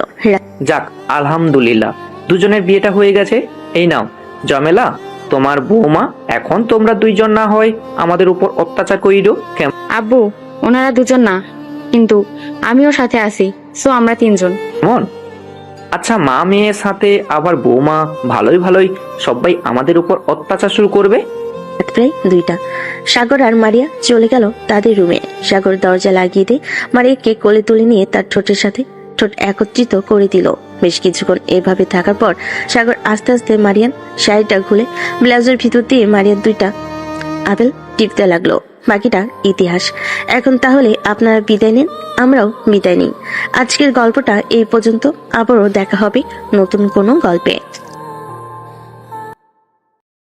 যাক, আলহামদুলিল্লাহ, দুজনের বিয়েটা হয়ে গেছে। এই নাও জমেলা, তোমার বৌমা। এখন তোমরা 2 জন না হয় আমাদের উপর অত্যাচার করিল কেমন? আব্বু, ওনারা 2 জন না, কিন্তু আমিও সাথে আছি, সো আমরা 3 জন। আচ্ছা, মা মেয়ের সাথে আবার বৌমা, ভালোই সবাই আমাদের উপর অত্যাচার শুরু করবে। প্রায় 2টা। সাগর আর মারিয়া চলে গেল তাদের রুমে। সাগর দরজা লাগিয়ে দিয়ে মারিয়াকে কোলে তুলে নিয়ে তার ঠোঁটের সাথে ঠোঁট একত্রিত করে দিল। বেশ কিছুক্ষণ এভাবে থাকার পর সাগর আস্তে আস্তে মারিয়ার শাড়িটা খুলে ব্লাউজের ভিতর দিয়ে মারিয়ার 2টা আপেল টিপতে লাগলো। বাকিটা ইতিহাস। এখন তাহলে আপনারা বিদায় নেন, আমরাও বিদায় নিই। আজকের গল্পটা এই পর্যন্ত। আবারও দেখা হবে নতুন কোনো গল্পে।